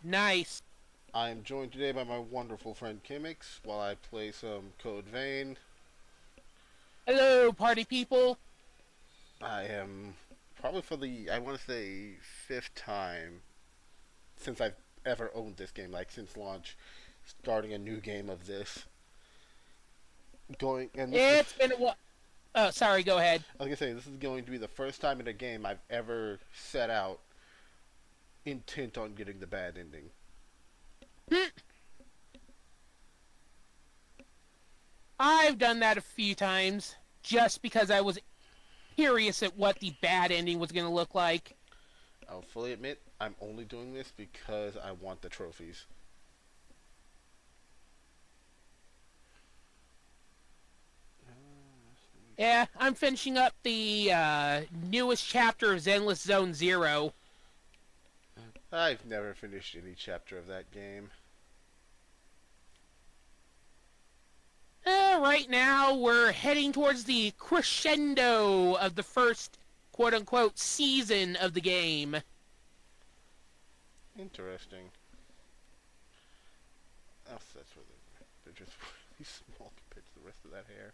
Nice. I am joined today by my wonderful friend Kimix while I play some Code Vein. Hello, party people. I am probably for I want to say, fifth time since I've ever owned this game, like since launch, starting a new game of this. Going, and this is, It's been a while. Oh, sorry, go ahead. I was gonna say, this is going to be the first time in a game I've ever set out intent on getting the bad ending. I've done that a few times just because I was curious at what the bad ending was going to look like. I'll fully admit, I'm only doing this because I want the trophies. Yeah, I'm finishing up the newest chapter of Zenless Zone Zero. I've never finished any chapter of that game. Right now, we're heading towards the crescendo of the first quote unquote season of the game. Interesting. Oh, that's where they're just really small compared to the rest of that hair.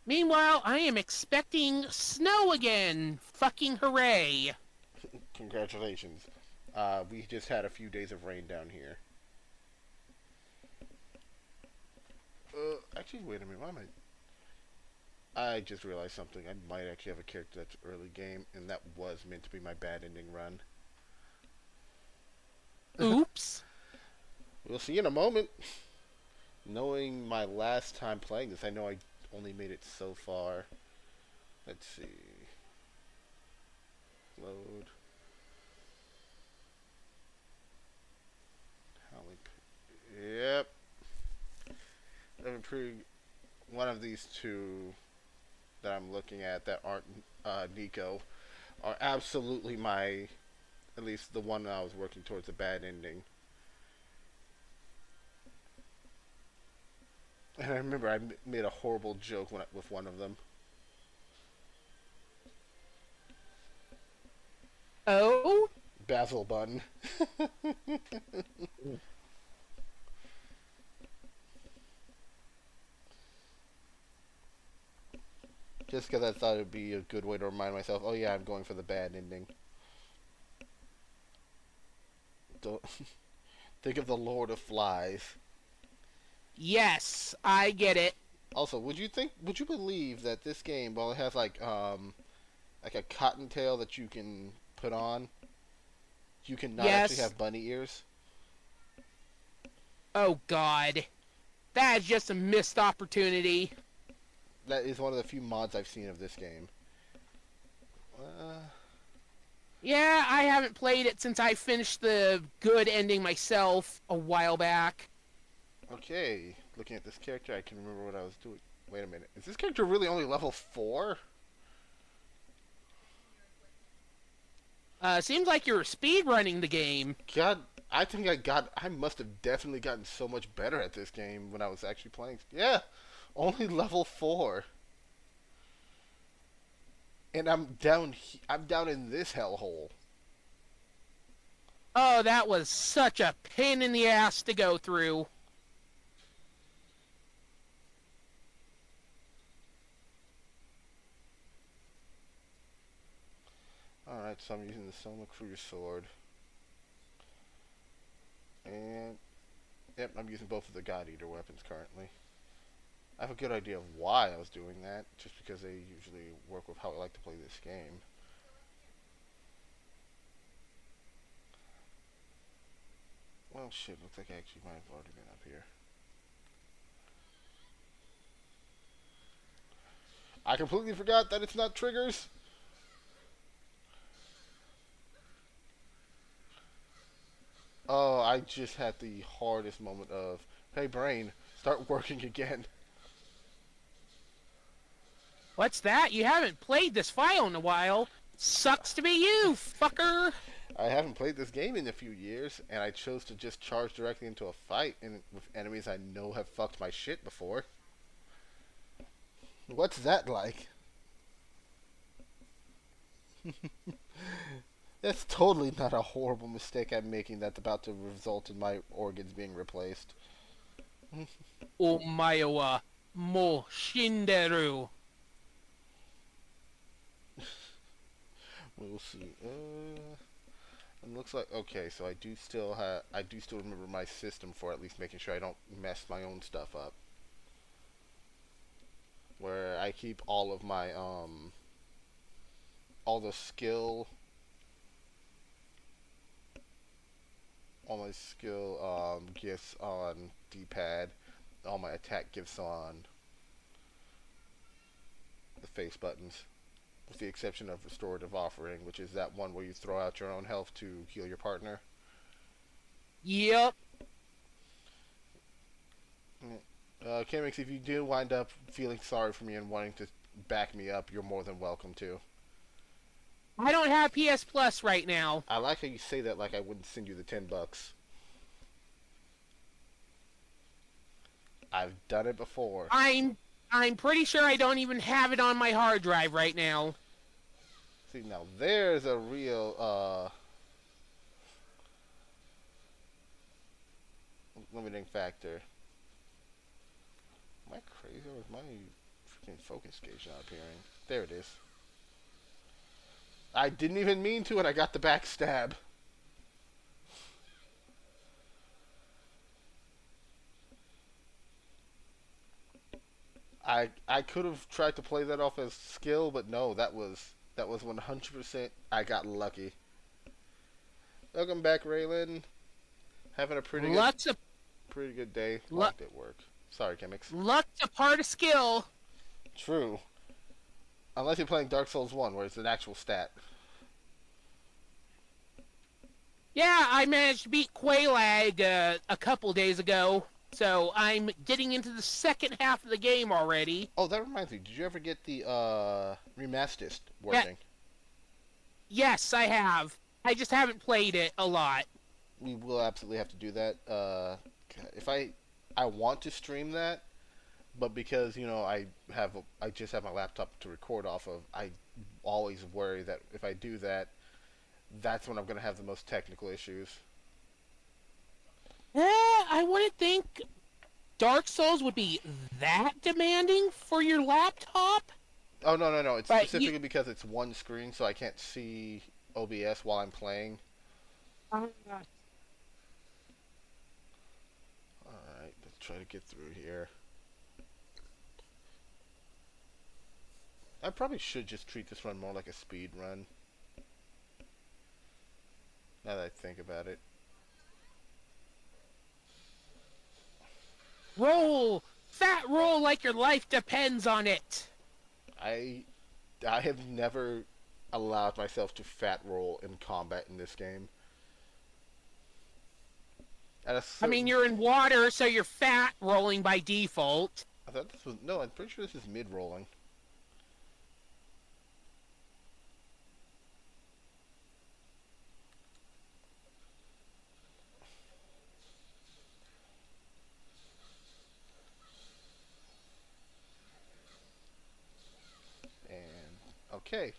Meanwhile, I am expecting snow again. Fucking hooray. Congratulations. We just had a few days of rain down here. Actually, wait a minute. Why am I just realized something. I might actually have a character that's early game, and that was meant to be my bad ending run. Oops. We'll see in a moment. Knowing my last time playing this, I know I only made it so far. Let's see. Load. How many? Yep. I'm pretty. One of these two that I'm looking at that aren't Nico are absolutely my, at least the one that I was working towards a bad ending. And I remember I made a horrible joke with one of them. Oh? Basil Bun. Just because I thought it would be a good way to remind myself, oh yeah, I'm going for the bad ending. Don't think of the Lord of Flies. Yes, I get it. Also, would you believe that this game, while it has like a cottontail that you can put on, you cannot actually Yes. have bunny ears? Oh, God. That is just a missed opportunity. That is one of the few mods I've seen of this game. Yeah, I haven't played it since I finished the good ending myself a while back. Okay, looking at this character, I can remember what I was doing. Wait a minute, is this character really only level 4? Seems like you're speedrunning the game. God, I must have definitely gotten so much better at this game when I was actually playing. Yeah, only level 4. And I'm down in this hellhole. Oh, that was such a pain in the ass to go through. Alright, so I'm using the Soma Cruise Sword. And, yep, I'm using both of the God Eater weapons currently. I have a good idea of why I was doing that, just because they usually work with how I like to play this game. Well, shit, looks like I actually might have already been up here. I completely forgot that it's not triggers. Oh, I just had the hardest moment of, hey brain, start working again. What's that? You haven't played this file in a while. Sucks to be you, fucker. I haven't played this game in a few years, and I chose to just charge directly into a fight with enemies I know have fucked my shit before. What's that like? That's totally not a horrible mistake I'm making that's about to result in my organs being replaced. Omae wa mo shinderu. We'll see. It looks like okay. So I do still remember my system for at least making sure I don't mess my own stuff up. Where I keep all of my all the skill, all my skill gifts on D-pad, all my attack gifts on the face buttons, with the exception of restorative offering, which is that one where you throw out your own health to heal your partner. Yep. Kemix, if you do wind up feeling sorry for me and wanting to back me up, you're more than welcome to. I don't have PS Plus right now. I like how you say that like I wouldn't send you the $10. I've done it before. I'm pretty sure I don't even have it on my hard drive right now. See, now there's a real limiting factor. Am I crazy or is my freaking focus gauge not appearing? There it is. I didn't even mean to and I got the backstab. I could have tried to play that off as skill, but no, that was 100%. I got lucky. Welcome back, Raylan. Having a pretty good day. Locked at work. Sorry, Chemix. Luck's a part of skill. True. Unless you're playing Dark Souls 1, where it's an actual stat. Yeah, I managed to beat Quelaag a couple days ago, so I'm getting into the second half of the game already. Oh, that reminds me. Did you ever get the Remastered working? Yes, I have. I just haven't played it a lot. We will absolutely have to do that. If I want to stream that, but because I just have my laptop to record off of, I always worry that if I do that, that's when I'm going to have the most technical issues. I wouldn't think Dark Souls would be that demanding for your laptop. Oh, no. It's specifically because it's one screen, so I can't see OBS while I'm playing. Alright, let's try to get through here. I probably should just treat this run more like a speed run. Now that I think about it. Roll! Fat roll like your life depends on it! I have never allowed myself to fat roll in combat in this game. I mean, you're in water, so you're fat rolling by default. I thought this was... No, I'm pretty sure this is mid-rolling. Okay.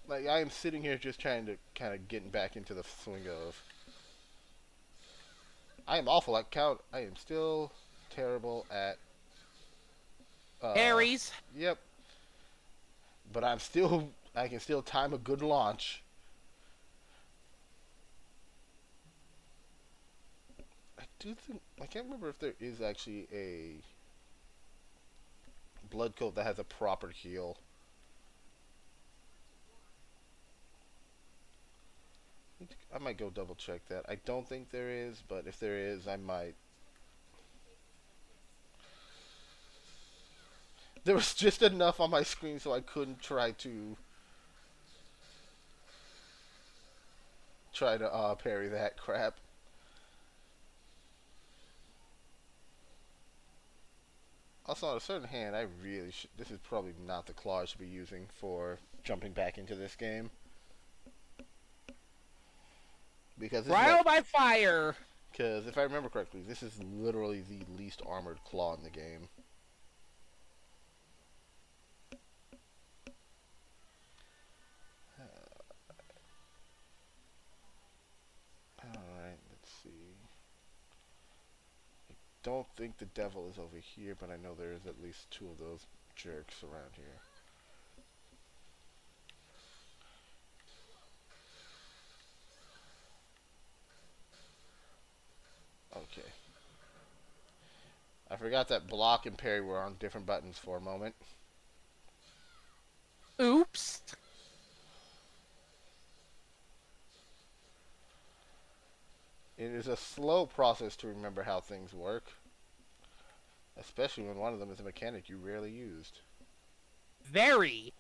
Like, I am sitting here just trying to kind of getting back into the swing of... I am awful at count. I am still terrible at... Aries. Yep. But I can still time a good launch. I can't remember if there is actually a blood coat that has a proper heal. I might go double check that. I don't think there is, but if there is, I might. There was just enough on my screen so I couldn't try to parry that crap. Also, on a certain hand, I really should... This is probably not the claw I should be using for jumping back into this game. Because Trial by fire! Because if I remember correctly, this is literally the least armored claw in the game. don't think the devil is over here, but I know there is at least two of those jerks around here. Okay. I forgot that block and parry were on different buttons for a moment. Oops. It is a slow process to remember how things work, especially when one of them is a mechanic you rarely used. Very.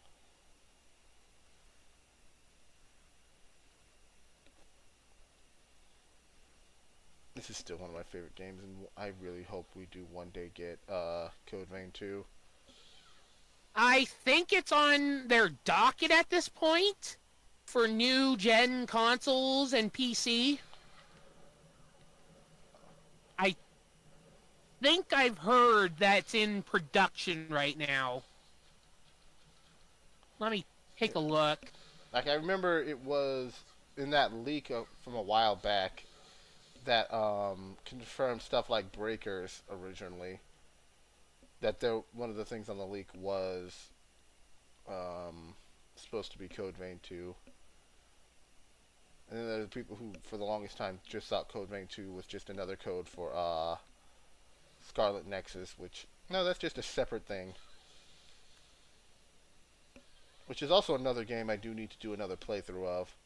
This is still one of my favorite games, and I really hope we do one day get Code Vein 2. I think it's on their docket at this point for new gen consoles and PC. I think I've heard that's in production right now. Let me take a look. Like, I remember it was in that leak from a while back that confirmed stuff like Breakers originally. That one of the things on the leak was supposed to be Code Vein 2. And then there's people who, for the longest time, just thought Code Vein 2 was just another code for Scarlet Nexus, which, no, that's just a separate thing. Which is also another game I do need to do another playthrough of.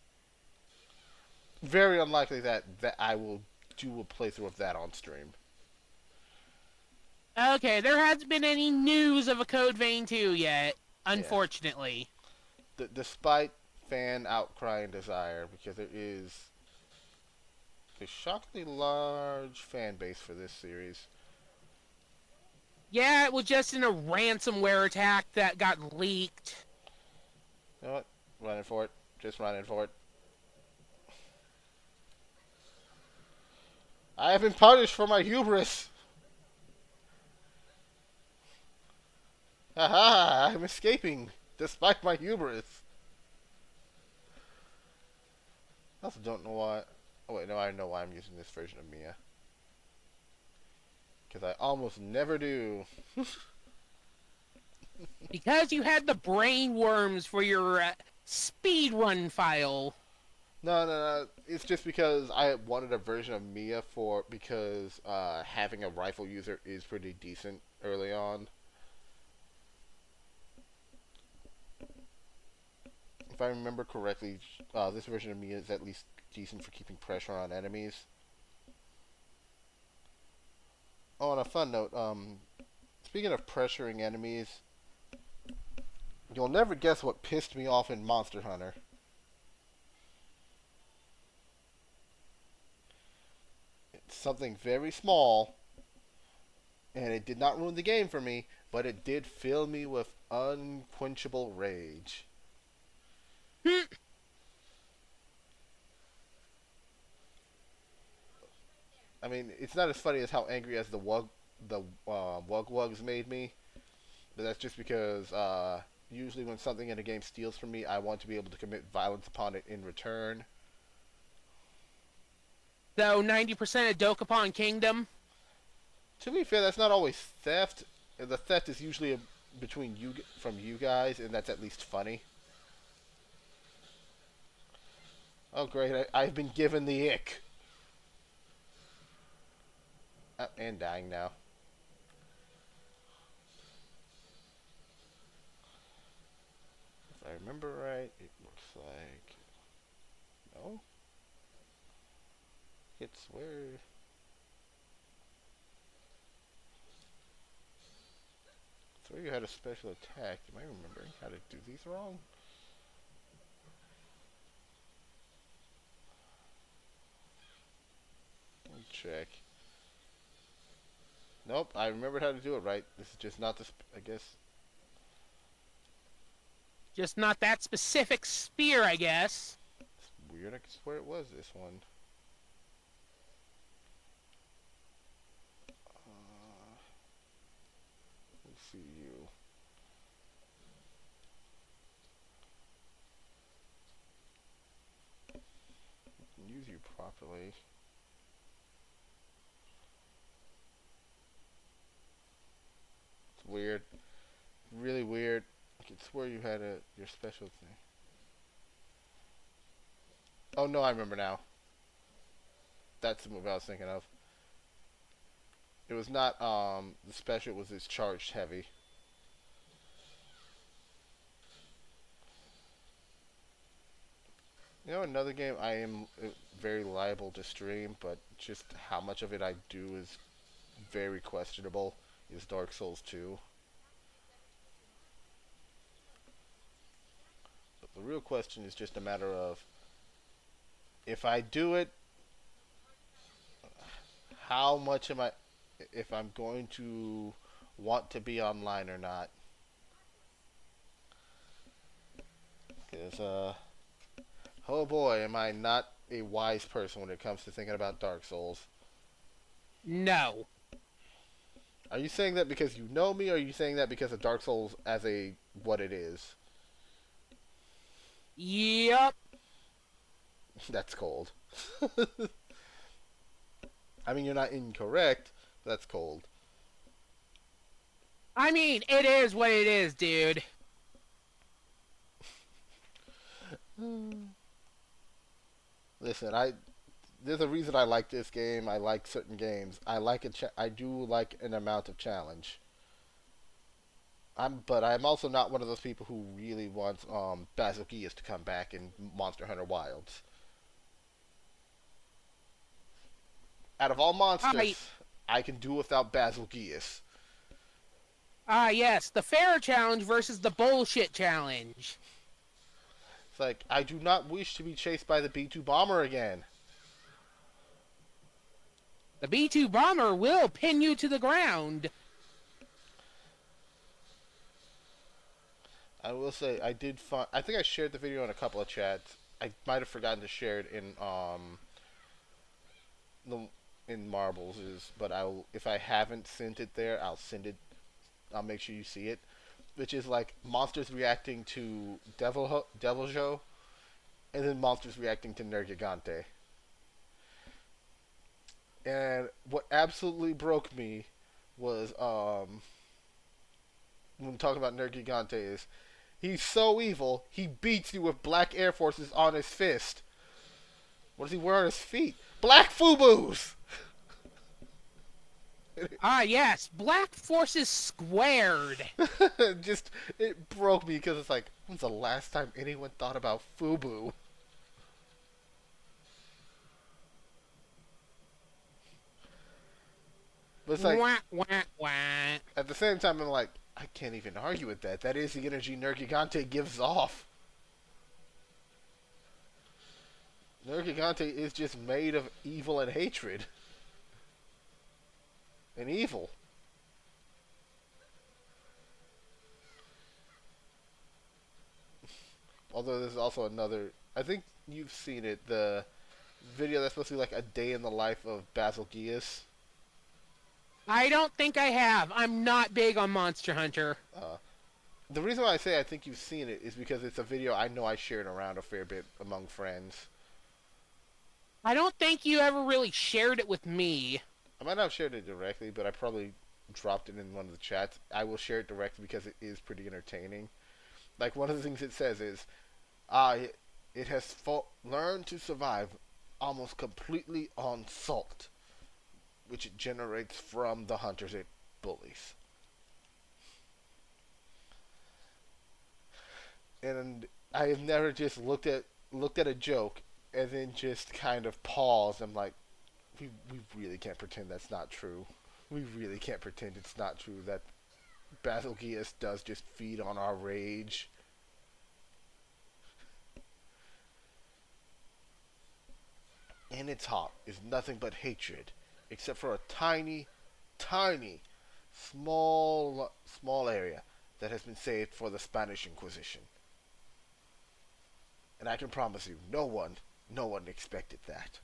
Very unlikely that I will do a playthrough of that on stream. Okay, there hasn't been any news of a Code Vein 2 yet, unfortunately. Yeah. Despite fan outcry and desire, because there is a shockingly large fan base for this series. Yeah, it was just in a ransomware attack that got leaked. You know what? Running for it. Just running for it. I have been punished for my hubris. Haha, I'm escaping despite my hubris. I also don't know why. Oh wait, no, I know why I'm using this version of Mia. Because I almost never do. Because you had the brain worms for your speedrun file. No. It's just because I wanted a version of Mia because having a rifle user is pretty decent early on. If I remember correctly, this version of Mia is at least decent for keeping pressure on enemies. Oh, on a fun note, speaking of pressuring enemies, you'll never guess what pissed me off in Monster Hunter. It's something very small, and it did not ruin the game for me, but it did fill me with unquenchable rage. I mean, it's not as funny as how angry as the Wug-Wugs made me, but that's just because usually when something in a game steals from me, I want to be able to commit violence upon it in return. So 90% of Dokapon Kingdom. To be fair, that's not always theft. The theft is usually from you guys, and that's at least funny. Oh great, I've been given the ick. And dying now. If I remember right, it looks like... No? It's where... So you had a special attack. Am I remembering how to do these wrong? Let me check. Nope, I remembered how to do it right. This is just not the... I guess... Just not that specific spear, I guess. It's weird. I could swear it was this one. Let's see you. Use you properly. weird. Really weird. I could swear you had your special thing. Oh no, I remember now. That's the move I was thinking of. It was not the special. It was his charged heavy. You know, another game I am very liable to stream, but just how much of it I do is very questionable, is Dark Souls 2. But the real question is just a matter of, if I do it, how much am I, if I'm going to want to be online or not. Because, oh boy, am I not a wise person when it comes to thinking about Dark Souls. No. Are you saying that because you know me, or are you saying that because of Dark Souls as a what it is? Yep. That's cold. I mean, you're not incorrect, but that's cold. I mean, it is what it is, dude. Listen, there's a reason I like this game. I like certain games. I do like an amount of challenge. But I'm also not one of those people who really wants Basil Gias to come back in Monster Hunter Wilds. Out of all monsters, I can do without Basil Gias. Yes, the fair challenge versus the bullshit challenge. It's like, I do not wish to be chased by the B-2 bomber again. The B-2 bomber will pin you to the ground. I will say, I think I shared the video in a couple of chats. I might have forgotten to share it in Marbles, but if I haven't sent it there, I'll send it. I'll make sure you see it. Which is like monsters reacting to Deviljho, and then monsters reacting to Nergigante. And what absolutely broke me was when talking about Nergigante is, he's so evil, he beats you with black Air Forces on his fist. What does he wear on his feet? Black FUBUs! Yes, Black Forces squared. It broke me because it's like, when's the last time anyone thought about FUBU? But it's like, Wah, wah, wah. at the same time, I'm like, I can't even argue with that. That is the energy Nergigante gives off. Nergigante is just made of evil and hatred. And evil. Although there's also another, I think you've seen it, the video that's supposed to be like a day in the life of Basil Gias. I don't think I have. I'm not big on Monster Hunter. The reason why I say I think you've seen it is because it's a video I know I shared around a fair bit among friends. I don't think you ever really shared it with me. I might not have shared it directly, but I probably dropped it in one of the chats. I will share it directly because it is pretty entertaining. Like, one of the things it says is, it has learned to survive almost completely on salt, which it generates from the hunters it bullies. And I have never just looked at a joke and then just kind of paused. I'm like, we really can't pretend that's not true. We really can't pretend it's not true that Basil Gias does just feed on our rage. In its heart is nothing but hatred, except for a tiny, tiny, small area that has been saved for the Spanish Inquisition. And I can promise you, no one expected that.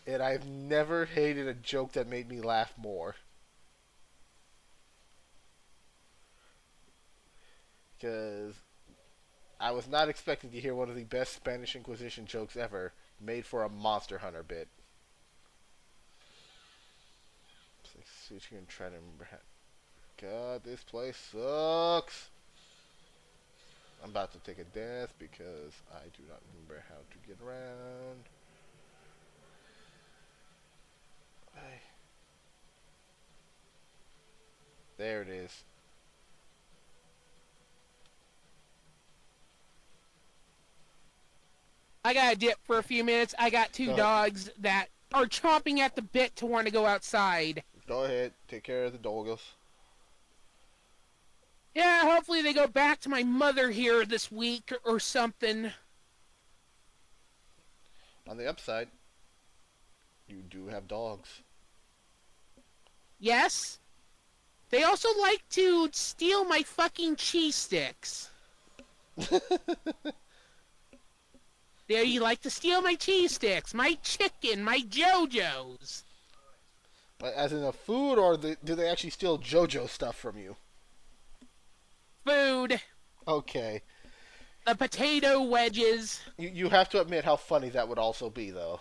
And I've never hated a joke that made me laugh more. Because I was not expecting to hear one of the best Spanish Inquisition jokes ever made for a Monster Hunter bit. see if you can try to remember how. God, this place sucks. I'm about to take a death because I do not remember how to get around. There it is. I gotta dip for a few minutes. I got two Go. dogs that are chomping at the bit to want to go outside. Go ahead, take care of the doggos. Yeah, hopefully they go back to my mother here this week or something. On the upside, you do have dogs. Yes? They also like to steal my fucking cheese sticks. They like to steal my cheese sticks, my chicken, my JoJo's. As in a food, or do they actually steal JoJo stuff from you? Food. Okay. The potato wedges. You have to admit how funny that would also be, though.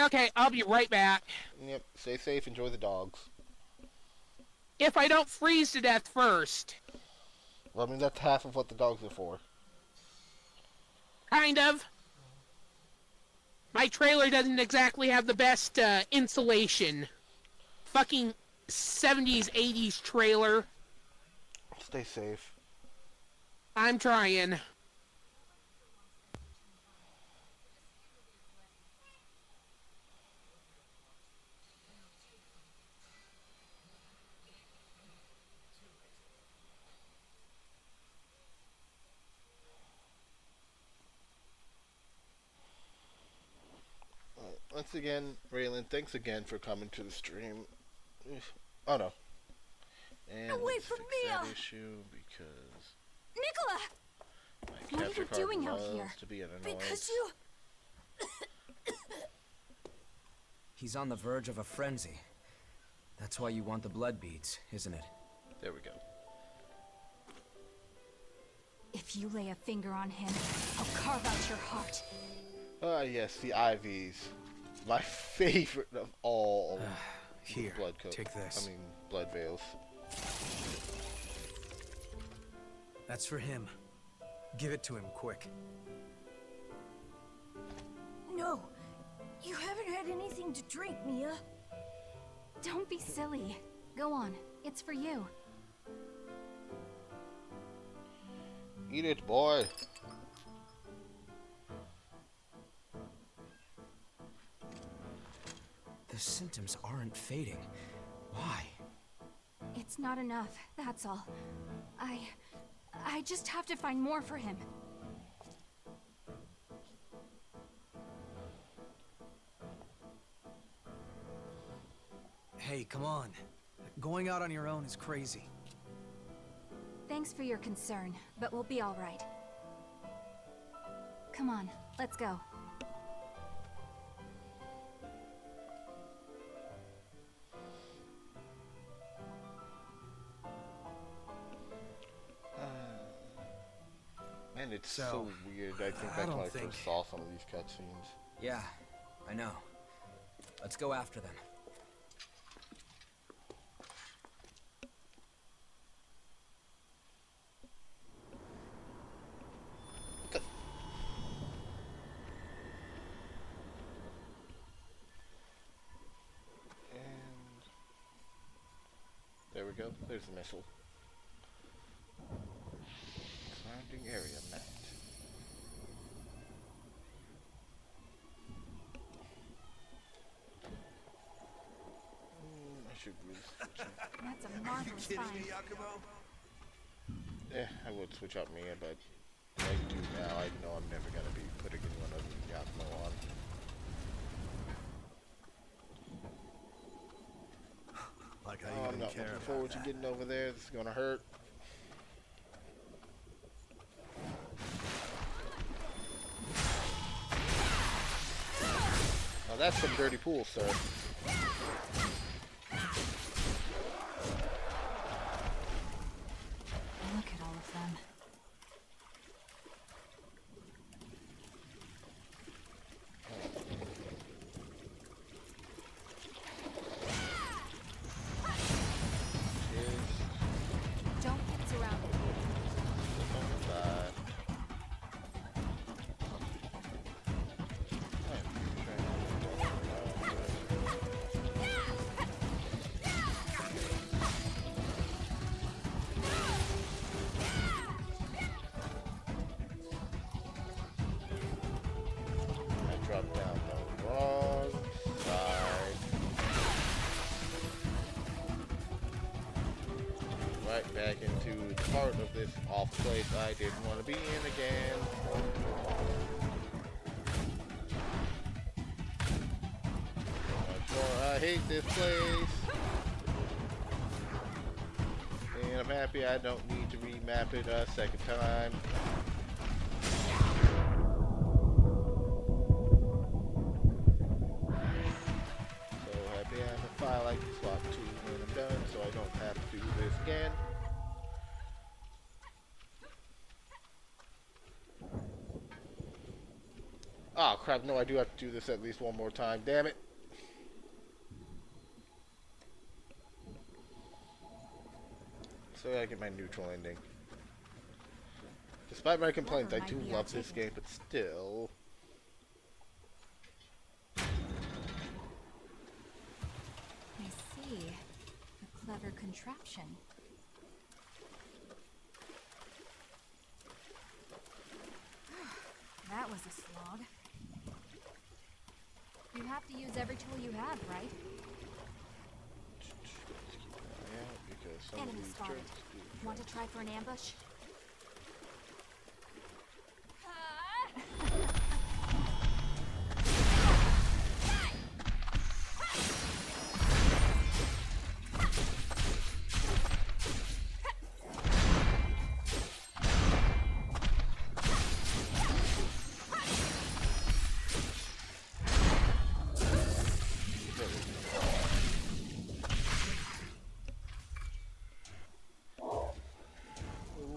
Okay, I'll be right back. Yep, stay safe, enjoy the dogs. If I don't freeze to death first. Well, I mean, that's half of what the dogs are for. Kind of. My trailer doesn't exactly have the best insulation. Fucking 70s, 80s trailer. Stay safe. I'm trying. Once again, Raylan, thanks again for coming to the stream. Oh no. And Away let's from fix Mia! that issue because Nicola! my What are capture you card doing out loves here? to be an annoyance. Because you... He's on the verge of a frenzy. That's why you want the blood beads, isn't it? There we go. If you lay a finger on him, I'll carve out your heart. Ah, yes, the IVs. My favorite of all Here, blood coat. take this. I mean, blood veils. That's for him. Give it to him, quick. No, you haven't had anything to drink, Mia. Don't be silly. Go on. It's for you. Eat it, boy. The symptoms aren't fading. Why? It's not enough, that's all. I just have to find more for him. Hey, come on. Going out on your own is crazy. Thanks for your concern, but we'll be all right. Come on, let's go. Man, it's so So, weird. I think I that's don't when I think- first saw some of these cutscenes. Yeah, I know. Let's go after them. And there we go. There's the missile. Surrounding area mapped. I should really switch up. That's a marvelous find. Yeah, I would switch out Mia, but if I do now, I know I'm never gonna be putting anyone other than Yakumo on. Like how Oh, you I'm even not care looking about forward to that. getting over there. This is gonna hurt. Now that's some dirty pool, sir. Look at all of them. right back into the part of this off place I didn't want to be in again. I hate this place. And I'm happy I don't need to remap it a second time. So happy I have a file I can swap to when I'm done so I don't have to do this again. Oh crap, no, I do have to do this at least one more time, damn it. So I get my neutral ending. Despite my complaints, I do love this game, but still. I see. A clever contraption. That was a slog. You have to use every tool you have, right? Yeah, because some Enemy of these spotted. jerks do. Want to try for an ambush?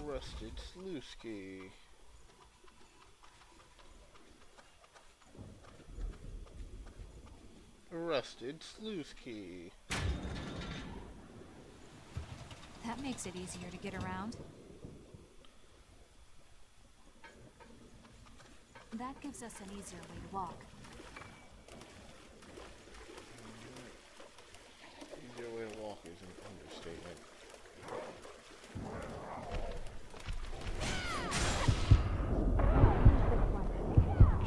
Rusted Sluiski. Rusted Sluiski. That makes it easier to get around. That gives us an easier way to walk. Easier way to walk is an understatement.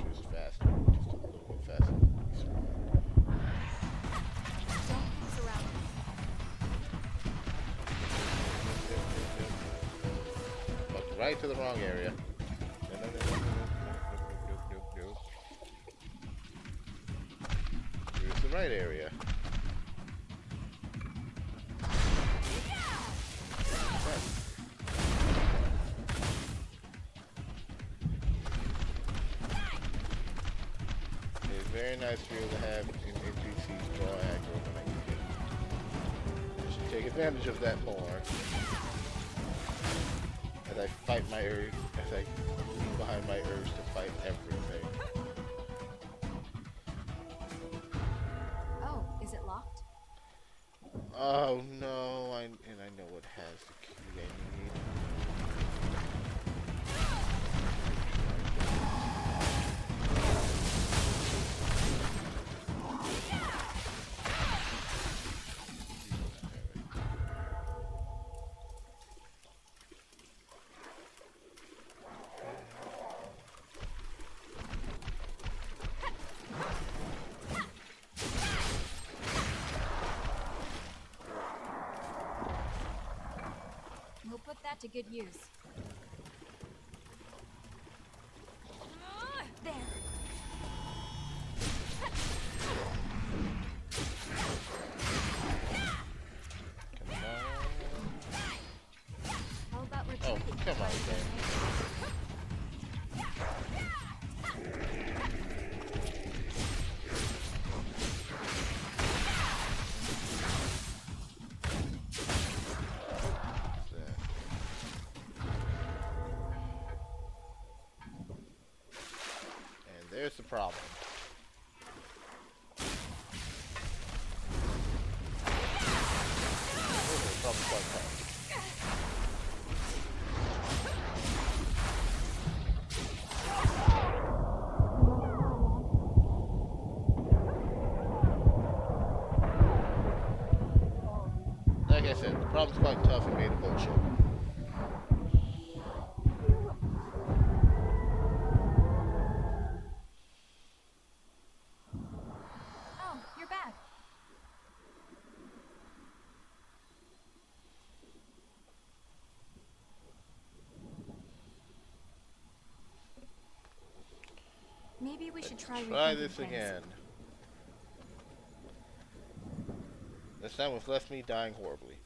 Just faster, just a little bit faster. Don't move around. Walked right to the wrong area. No. Here's the right area. It's very nice to be able to have NPCs draw aggro when I need it. I should take advantage of that more. As I fight my urge, as I leave behind my urge to fight everything. Oh, is it locked? Oh no, I know what has the key I need. We'll put that to good use. There. Come on. How about Oh, retreating? come on, man. And there's the problem. The problem's quite hard. Like I said, the problem's quite tough and made of bullshit. Oh, you're back. we should try Try rethinking this things. again. This time with less me dying horribly.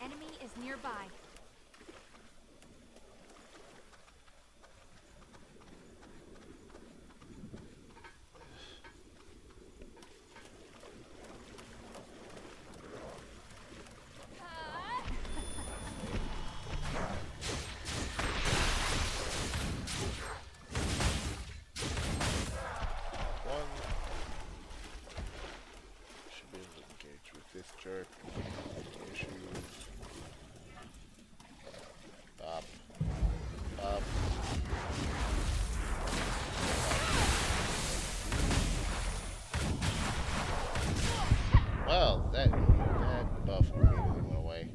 Enemy is nearby. One. Should be able to engage with this jerk. Issues. Up. Up. Well, that buff immediately went away.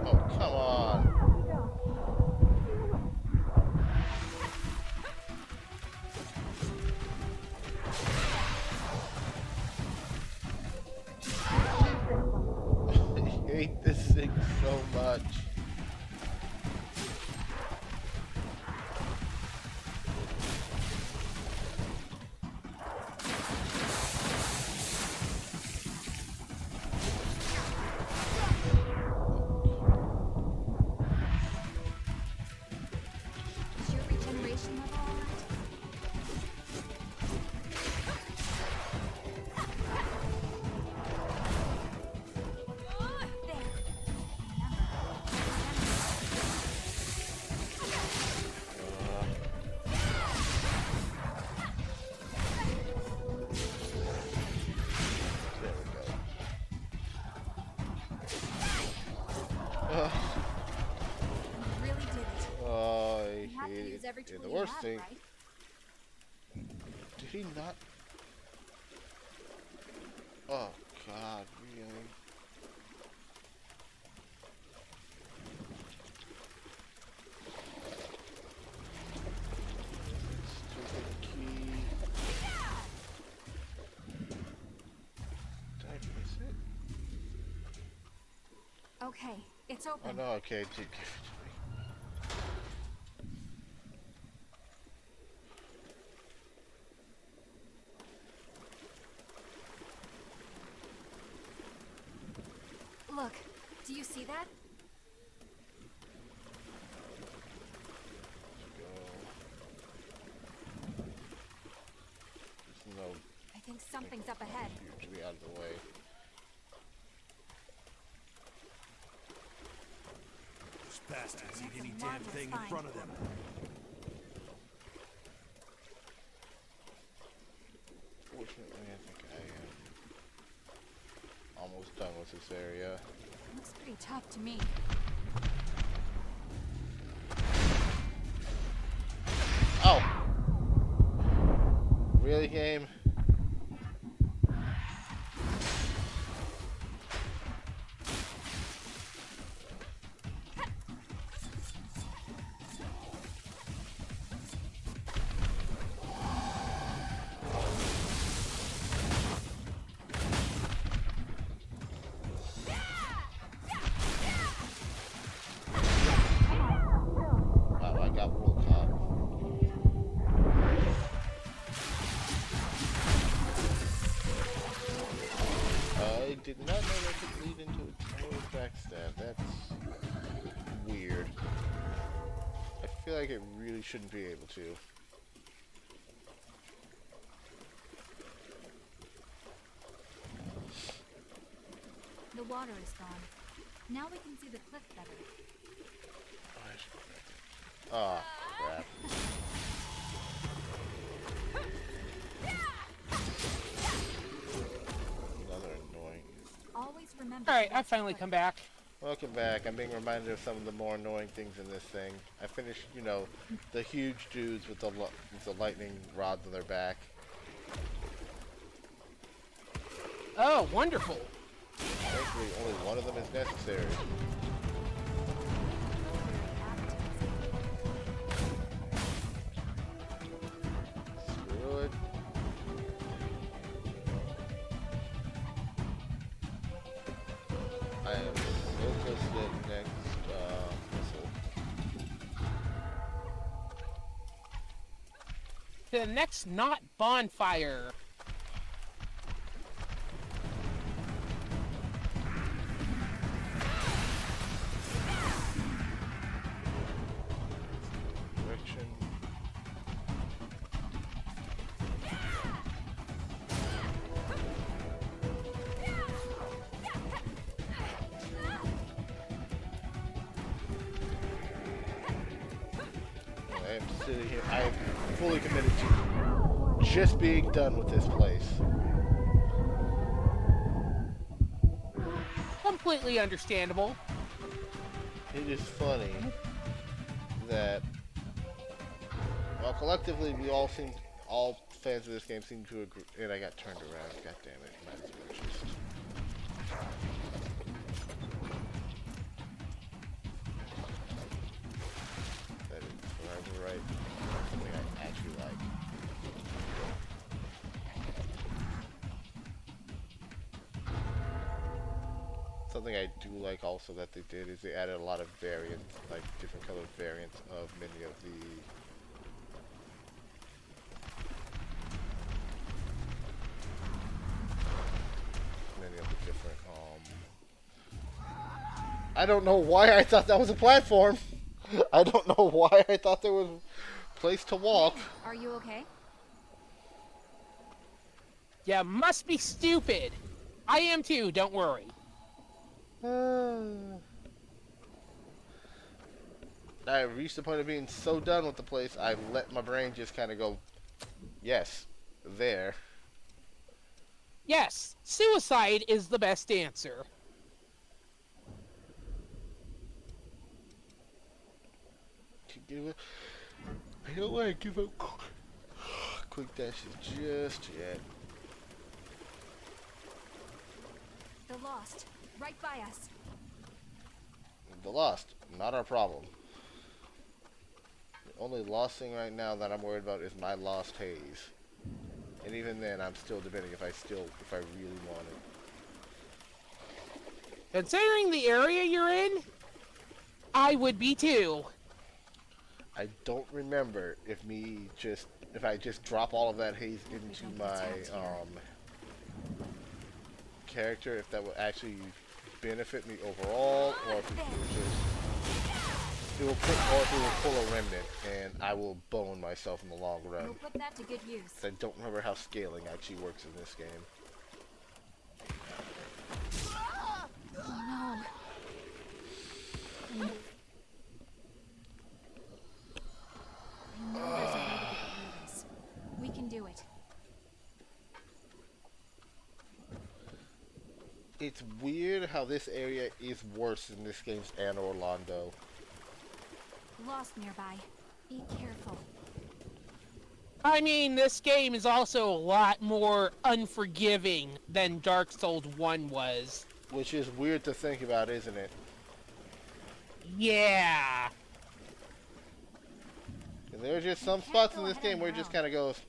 Oh, come on. I hate this thing so much. Is your regeneration level alright? There. There we go. Ugh. You really did it. Oh, I You have to hate use every it. tool And the you worst have, thing, right? did he not? Oh God, really? Stupid key. Did I miss it? Okay, it's Oh open. no, okay, it did give it to me. Look, do you see that? Go. There's no I think something's up ahead. hugely out of the way. Those bastards eat That's any a damn marvelous thing in find. front of them. Fortunately, I think I am almost done with this area. Looks pretty tough to me. Oh! Really, game? Wow, I got wool caught. I did not know that could lead into a total backstab. That's weird. I feel like it really shouldn't be able to. The water is gone. Now we can see the cliff better. Oh, crap. Another annoying. Always remember. Alright, to I watch finally the come cliff. back. Welcome back. I'm being reminded of some of the more annoying things in this thing. I finished, you know, the huge dudes with the lightning rods on their back. Oh, wonderful. Thankfully, only one of them is necessary. Screw it. I am so close to the next missile. The next not bonfire. Direction. I am sitting here. I am fully committed to just being done with this place. Completely understandable. It is funny that, well, collectively we all fans of this game seem to agree. And I got turned around. God damn it! Might as well just. That is forever right. Something I actually like. Something I do like also that they did is they added a lot of variants, like different colored variants of many of the different I don't know why I thought that was a platform. I don't know why I thought there was a place to walk. Are you okay? You must be stupid. I am too, don't worry. I reached the point of being so done with the place, I let my brain just kind of go, yes, there. Yes, suicide is the best answer. I don't want to give up quick dashes just yet. The Lost, right by us. The Lost, not our problem. The only lost thing right now that I'm worried about is my lost haze. And even then, I'm still debating if I really want it. Considering the area you're in, I would be too. I don't remember if I just drop all of that haze into my character, if that will actually benefit me overall, or if it will pull a remnant, and I will bone myself in the long run. We'll put that to good use. I don't remember how scaling actually works in this game. Oh no. I know there's a way to get through this. We can do it. It's weird how this area is worse in this game's Anne Orlando. Lost nearby. Be careful. I mean, this game is also a lot more unforgiving than Dark Souls 1 was. Which is weird to think about, isn't it? Yeah. And there are just some spots in this game where it just kind of goes,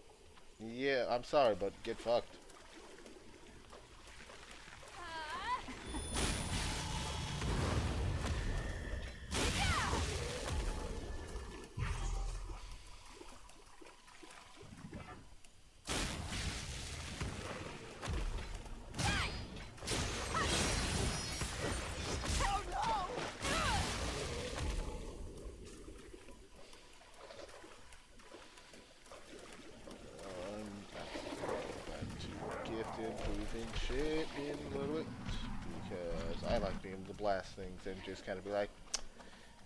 yeah, I'm sorry, but get fucked. Shit in a little bit, because I like being able to blast things and just kind of be like,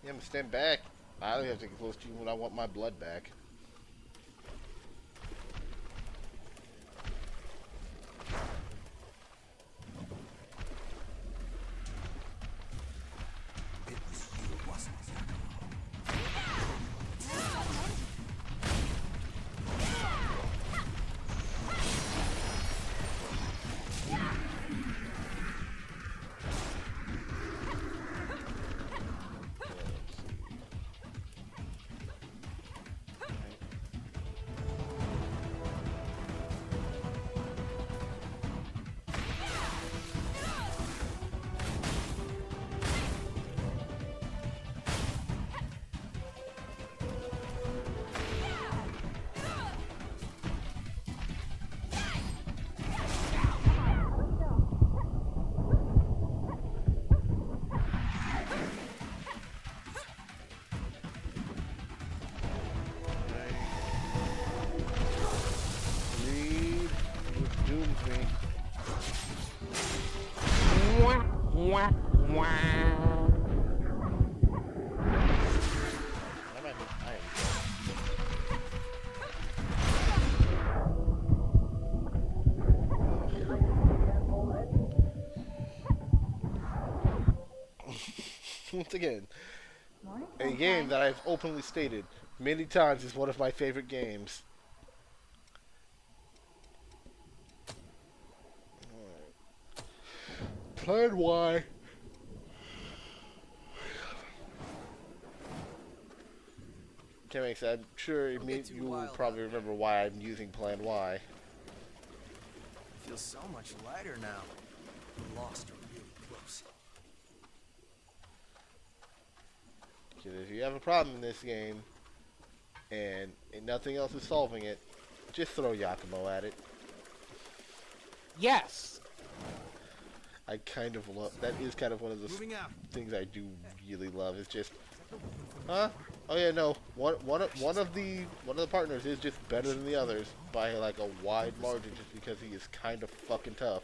yeah, I'm gonna stand back. I don't have to get close to you when I want my blood back. It was you, wasn't it? Wow. I am once again, a game that I've openly stated many times is one of my favorite games. Plan Y. I'm sure We'll get too you will wild probably out there. remember why I'm using Plan Y. It feels so much lighter now. The Lost are really close. Because if you have a problem in this game, and nothing else is solving it, just throw Yakumo at it. Yes. I kind of love that. Is kind of one of the Moving out. things I do really love. Is just, huh? Oh yeah, no. One of the partners is just better than the others by like a wide margin, just because he is kind of fucking tough.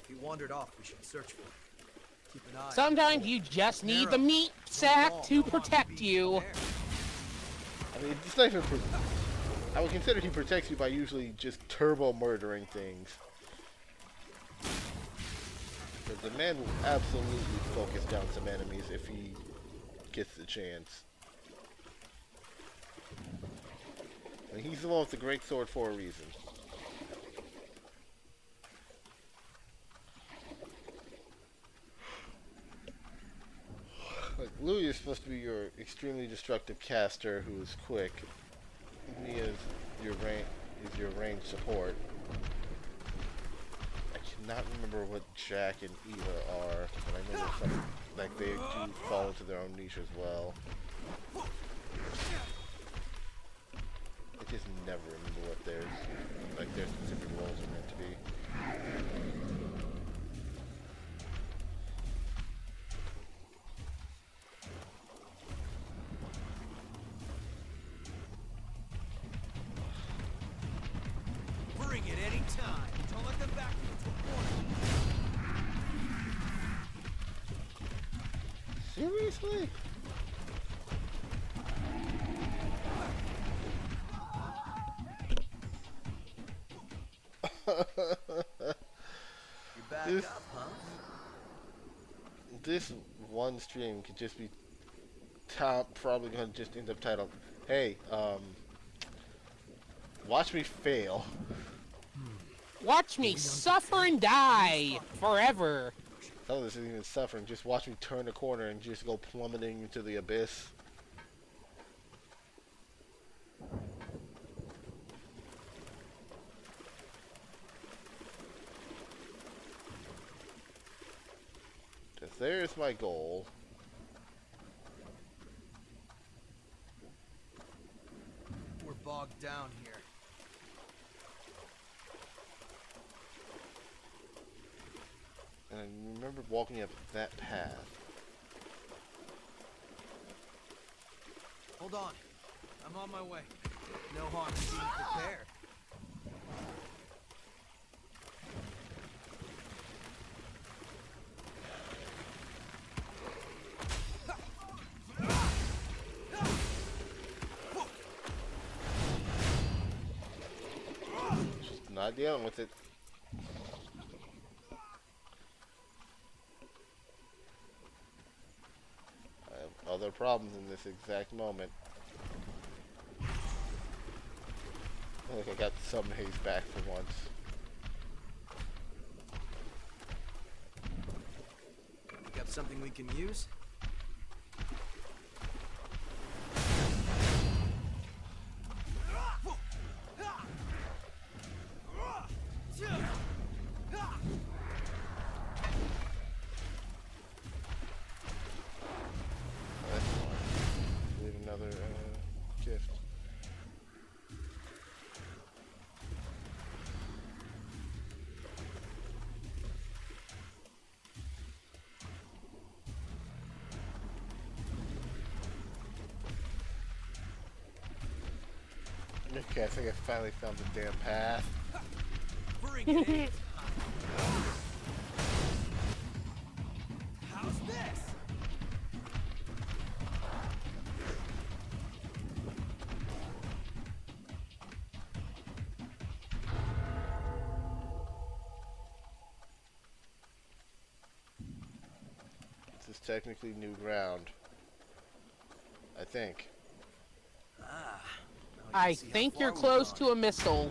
If he wandered off, we should search for him. Keep an eye. Sometimes you just need the meat sack to protect you. I mean, it's not even. I would consider he protects you by usually just turbo murdering things. Because the man will absolutely focus down some enemies if he gets the chance. And he's the one with the great sword for a reason. Like, Louis is supposed to be your extremely destructive caster who is quick. He is your range support. I cannot remember what Jack and Eva are, but I know there's some, like, they do fall into their own niche as well. I just never remember what their specific roles are meant to be. Bring it any time. Don't let them back you into a corner. Seriously? You're back This- up, huh? This one stream could just be probably gonna just end up titled, "Hey, watch me fail." Watch me suffer and die forever. Oh, this isn't even suffering. Just watch me turn the corner and just go plummeting into the abyss. Because there's my goal. We're bogged down here. And I remember walking up that path. Hold on. I'm on my way. No harm in being prepared. Just not dealing with it. I have other problems in this exact moment. Look, I got some haze back for once. Got something we can use? That's fine. Leave another gift. Okay, I think I finally found the damn path. Bring it in. How's this? is technically new ground. I think. Ah. I think you're close to a missile.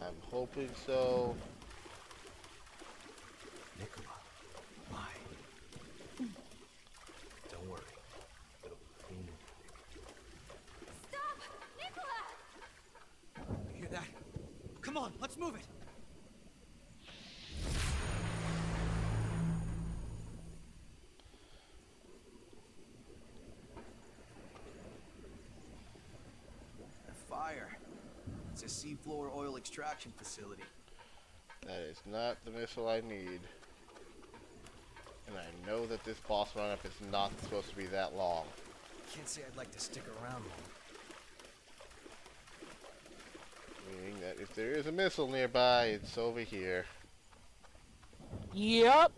I'm hoping so. Nicola, why? Don't worry. It'll be clean. Stop! Nicola! You hear that? Come on, let's move it. A fire. It's a seafloor oil extraction facility. That is not the missile I need. And I know that this boss run-up is not supposed to be that long. Can't say I'd like to stick around long. Meaning that if there is a missile nearby, it's over here. Yep.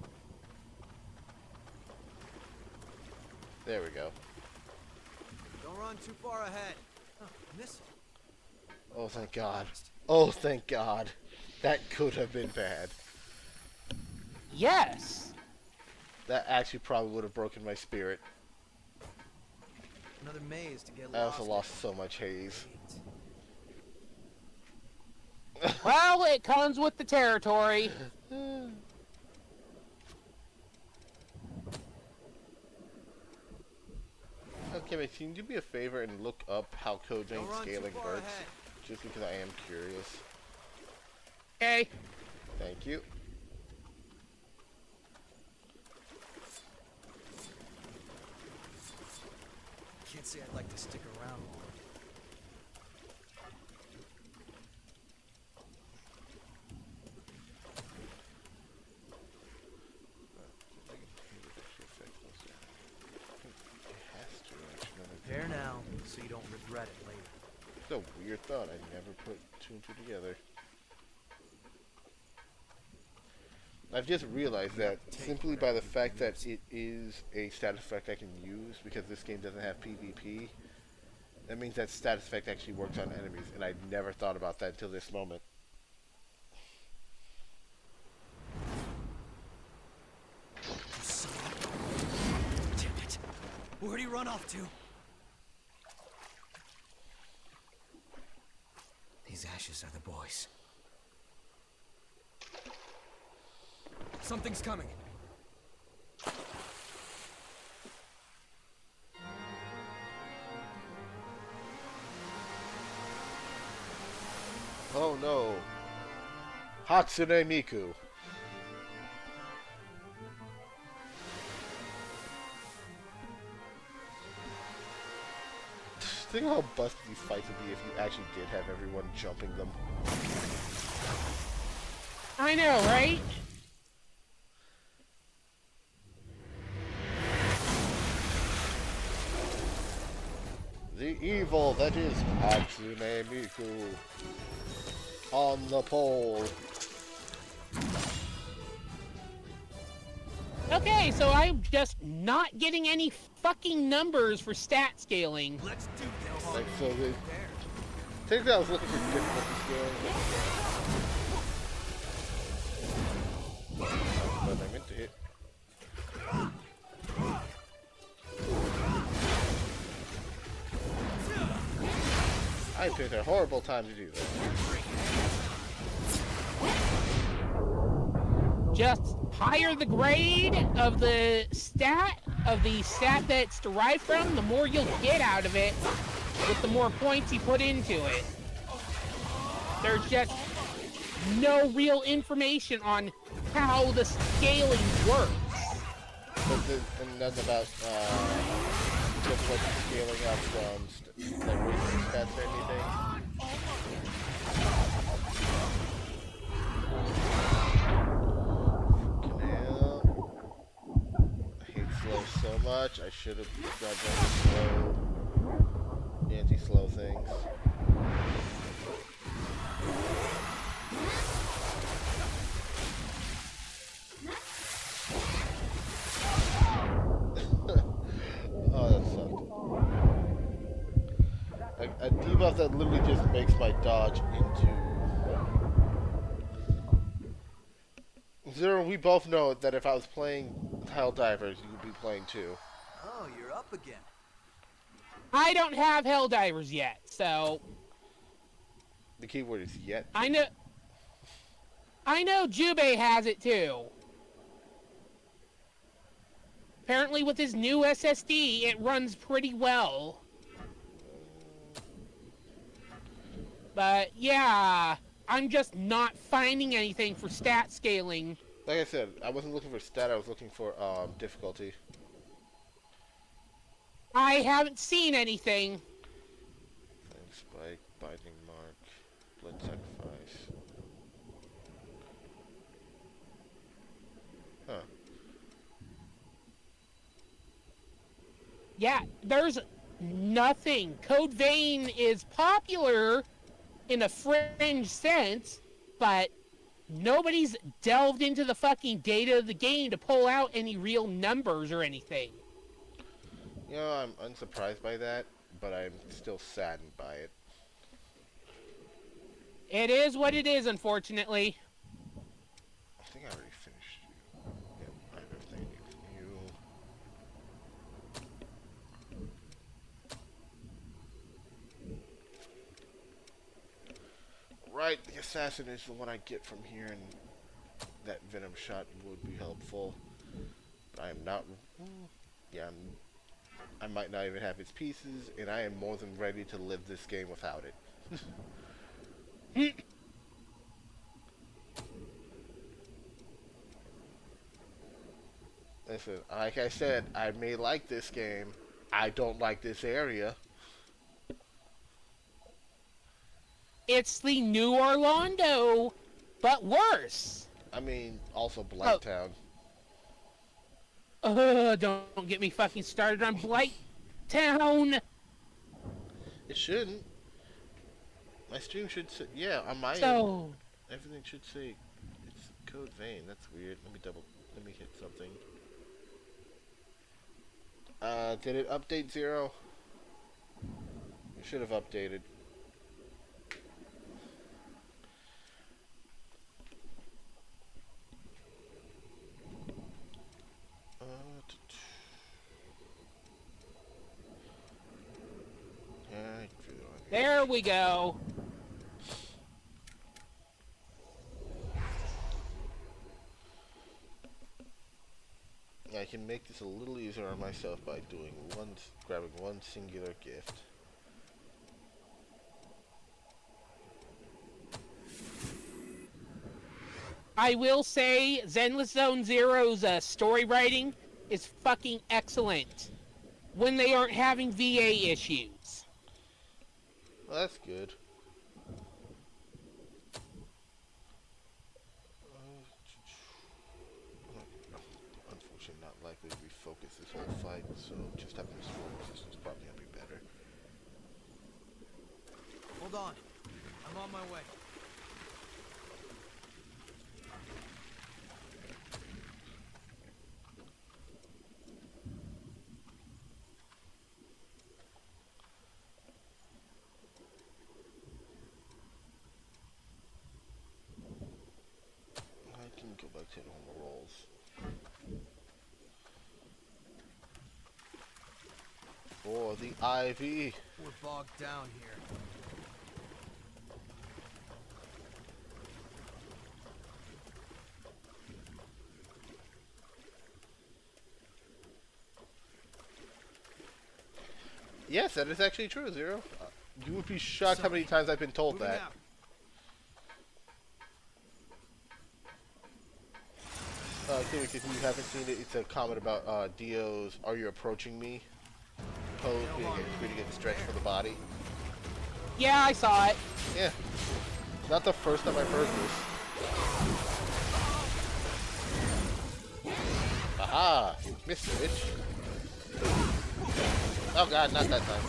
There we go. Don't run too far ahead. Huh, missile. Oh, thank God. Oh, thank God. That could have been bad. Yes. That actually probably would have broken my spirit. Another maze to get I lost. also lost so much haze. Well, it comes with the territory. Okay, mate, can you do me a favor and look up how Code Vein Don't run too scaling far works? ahead. Just because I am curious. Okay. Thank you. Can't say I'd like to stick around long. Prepare now, so you don't regret it later. It's a weird thought. I never put two and two together. I've just realized that simply by the fact that it is a status effect I can use, because this game doesn't have PvP, that means that status effect actually works on enemies, and I never thought about that until this moment. Damn it. Where'd he run off to? These ashes are the boys. Something's coming. Oh no. Hatsune Miku. Think of how busted these fights would be if you actually did have everyone jumping them. I know, right? The evil that is Hatsune Miku on the pole. Okay, so I'm just not getting any fucking numbers for stat scaling. Let's do this. Like, so the, technically I was looking for difficulty scaling. But I meant to hit. I picked a horrible time to do that. Just higher the grade of the stat that's derived from, the more you'll get out of it with the more points you put into it. There's just no real information on how the scaling works. But and nothing about just like scaling up from like raising stats or anything. I hate slow so much. I should have grabbed one of the anti-slow things. Oh, that sucked. A debuff that literally just makes my dodge into Zero, we both know that if I was playing Helldivers, you would be playing too. Oh, you're up again. I don't have Helldivers yet, so The keyword is yet. I know Jubei has it too. Apparently with his new SSD, it runs pretty well. But yeah, I'm just not finding anything for stat scaling. Like I said, I wasn't looking for stat, I was looking for difficulty. I haven't seen anything. Flame Spike, Binding Mark, Blood Sacrifice. Huh. Yeah, there's nothing. Code Vein is popular in a fringe sense, but nobody's delved into the fucking data of the game to pull out any real numbers or anything. You know, I'm unsurprised by that, but I'm still saddened by it. It is what it is, unfortunately. I think I already finished you. Yep, I have everything I need from you. Right, the assassin is the one I get from here, and that venom shot would be helpful. But I am not. Yeah, I might not even have its pieces, and I am more than ready to live this game without it. Listen, like I said, I may like this game. I don't like this area. It's the New Orlando, but worse. I mean, also Blighttown. Don't get me fucking started on Blight Town. It shouldn't. My stream should say, yeah, on my end, So, everything should say it's Code Vein. That's weird. Let me hit something. Did it update Zero? It should have updated. there we go. I can make this a little easier on myself by grabbing one singular gift. I will say Zenless Zone Zero's story writing is fucking excellent when they aren't having VA issues. Well, that's good. Unfortunately, not likely to refocus this whole fight, so just having this full resistance is probably gonna be better. Hold on. I'm on my way. I can go back to normal rolls. For the IV. We're bogged down here. Yes, that is actually true, Zero. You would be shocked how many times I've been told Moving that. out. If you haven't seen it, it's a comment about Dio's "Are you approaching me?" pose being getting stretched for the body. Yeah, I saw it. Yeah, not the first time I've heard this. Aha! You missed it, bitch. Oh god, not that time.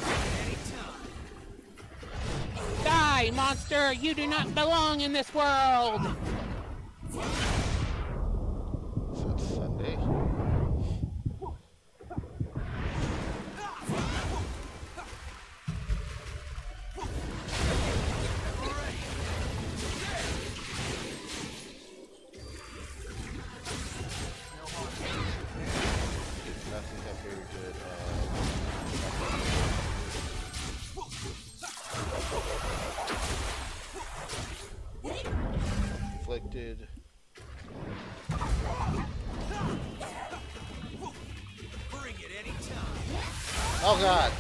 Die, monster! You do not belong in this world! So it's Sunday. Good. Inflicted. Bring it anytime. Oh god!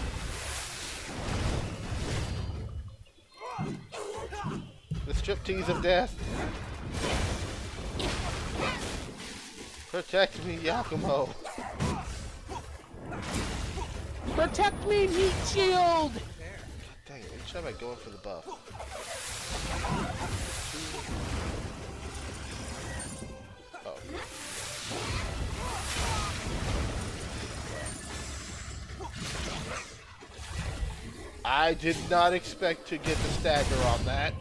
The striptease of death. Protect me, Yakumo. Protect me, Meat Shield! Dang it, each time I go in for the buff. Oh. I did not expect to get the stagger on that.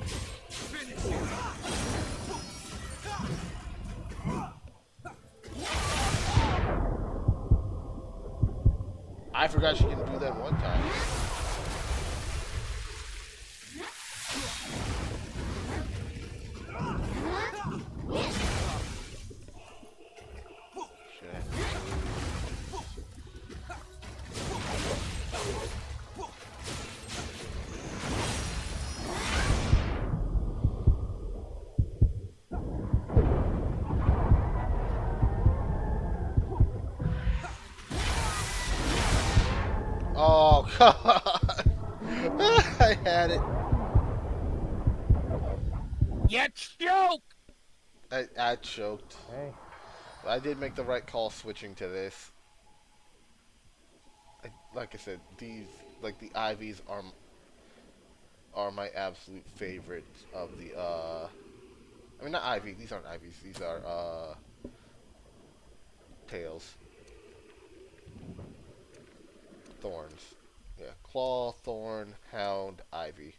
I forgot she didn't do that one time. Shit. Oh god! I had it. You choke! I choked. Hey. I did make the right call switching to this. Like I said, these, like the IVs are my absolute favorites of the I mean not IV, these aren't IVs, these are tails. Thorns. Yeah, claw, thorn, hound, ivy.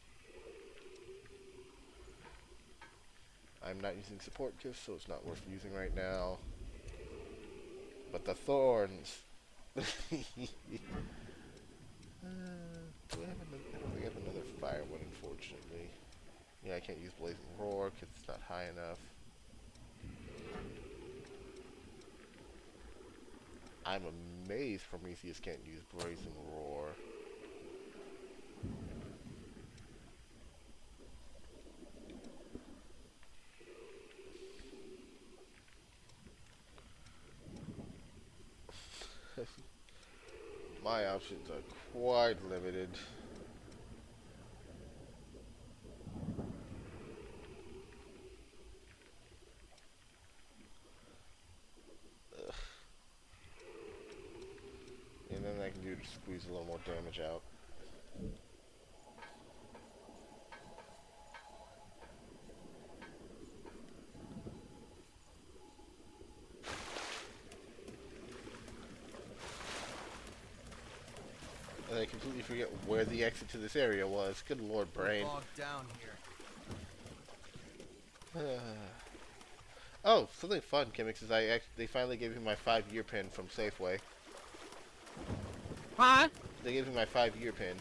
I'm not using support gifts, so it's not worth using right now. But the thorns. Do I have another? I don't think I have another fire one, unfortunately. Yeah, I can't use Blazing Roar because it's not high enough. I'm amazed Prometheus can't use Blazing Roar. My options are quite limited. Ugh. And then I can do to squeeze a little more damage out. And I completely forget where the exit to this area was. Good lord, brain. Bogged down here. Oh, something fun, Gimmicks, is they finally gave me my 5-year pin from Safeway. Huh? They gave me my 5-year pin.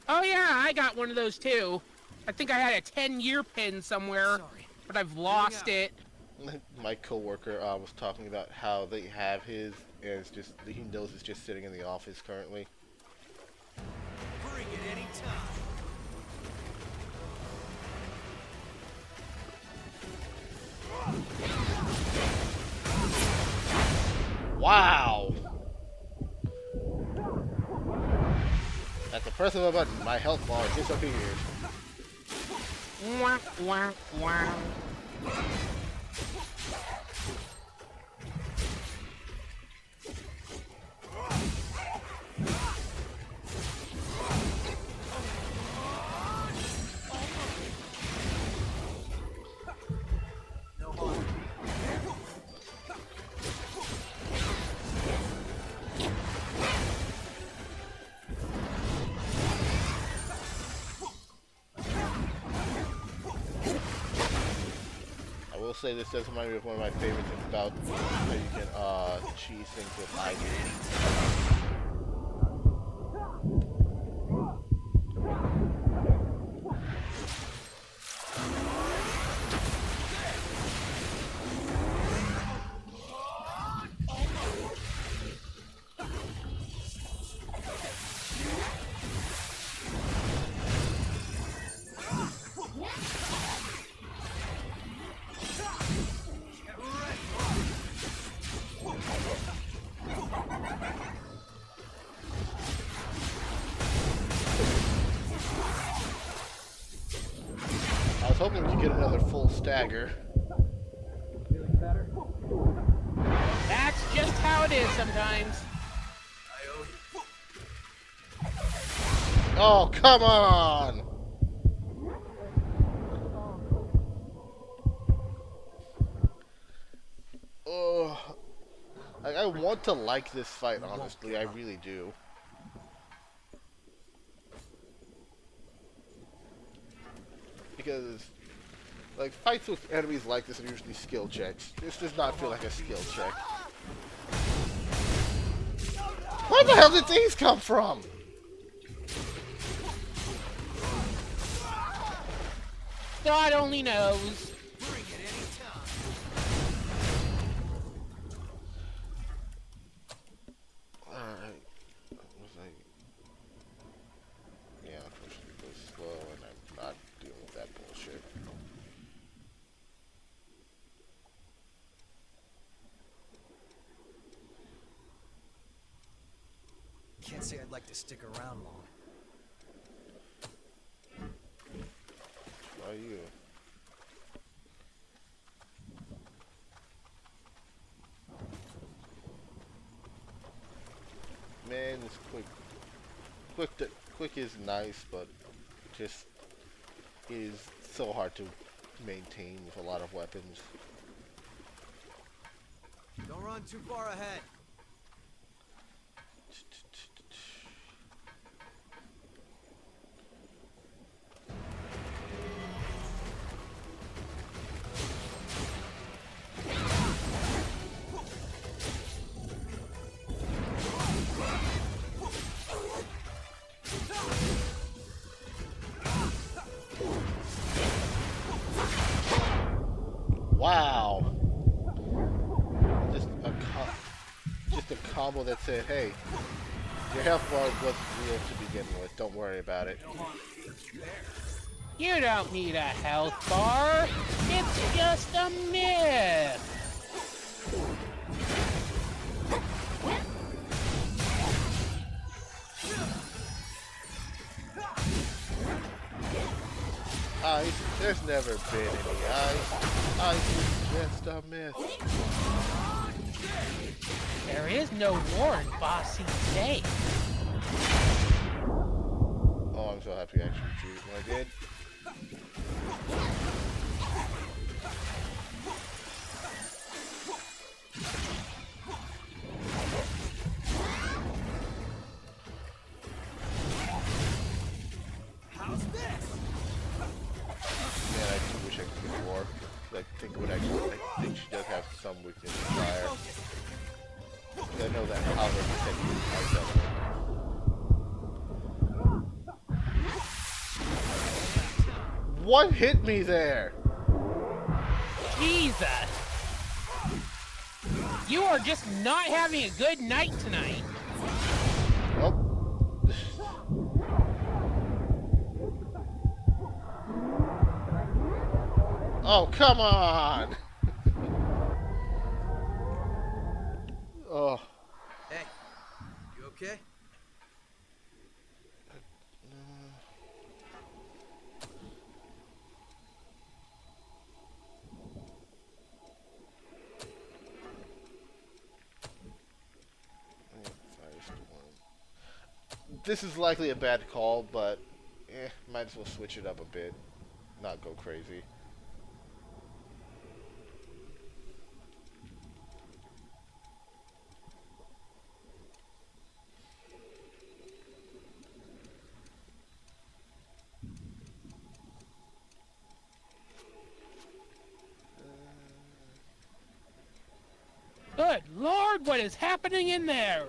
Oh yeah, I got one of those too. I think I had a 10-year pin somewhere, Sorry. but I've lost it. My coworker was talking about how they have his, and it's just, he knows it's just sitting in the office currently. Bring it anytime. Wow! At the press of a button, my health bar disappeared. Wah, wah, wah. No harm. I will say this does remind me of one of my favorite things about how you can cheese things with ivy. hoping we could get another full stagger. That's just how it is sometimes. Oh, come on! Oh, I want to like this fight, honestly. I really do. Because, like, fights with enemies like this are usually skill checks. This does not feel like a skill check. Where the hell did these come from? God only knows. Alright. Was like, yeah, I'm supposed to go slow and I'm not dealing with that bullshit. Can't say I'd like to stick around long. Why you? Man, this quick is nice, but just is so hard to maintain with a lot of weapons. Don't run too far ahead. Wow! Just a combo that said, "Hey, your health bar wasn't real to begin with. Don't worry about it." You don't need a health bar. It's just a myth. Ice, there's never been any ice. Ice is just a myth. There is no war in Bossy State. Oh, I'm so happy I actually drew what I did. How's this? Man, I do wish I could get war. I think she does have some weakness in fire. I know that Albert said he was like What hit me there? Jesus. You are just not having a good night tonight. Nope. Oh, come on! Oh. Hey, you okay? This is likely a bad call, but might as well switch it up a bit. Not go crazy. Good Lord, what is happening in there?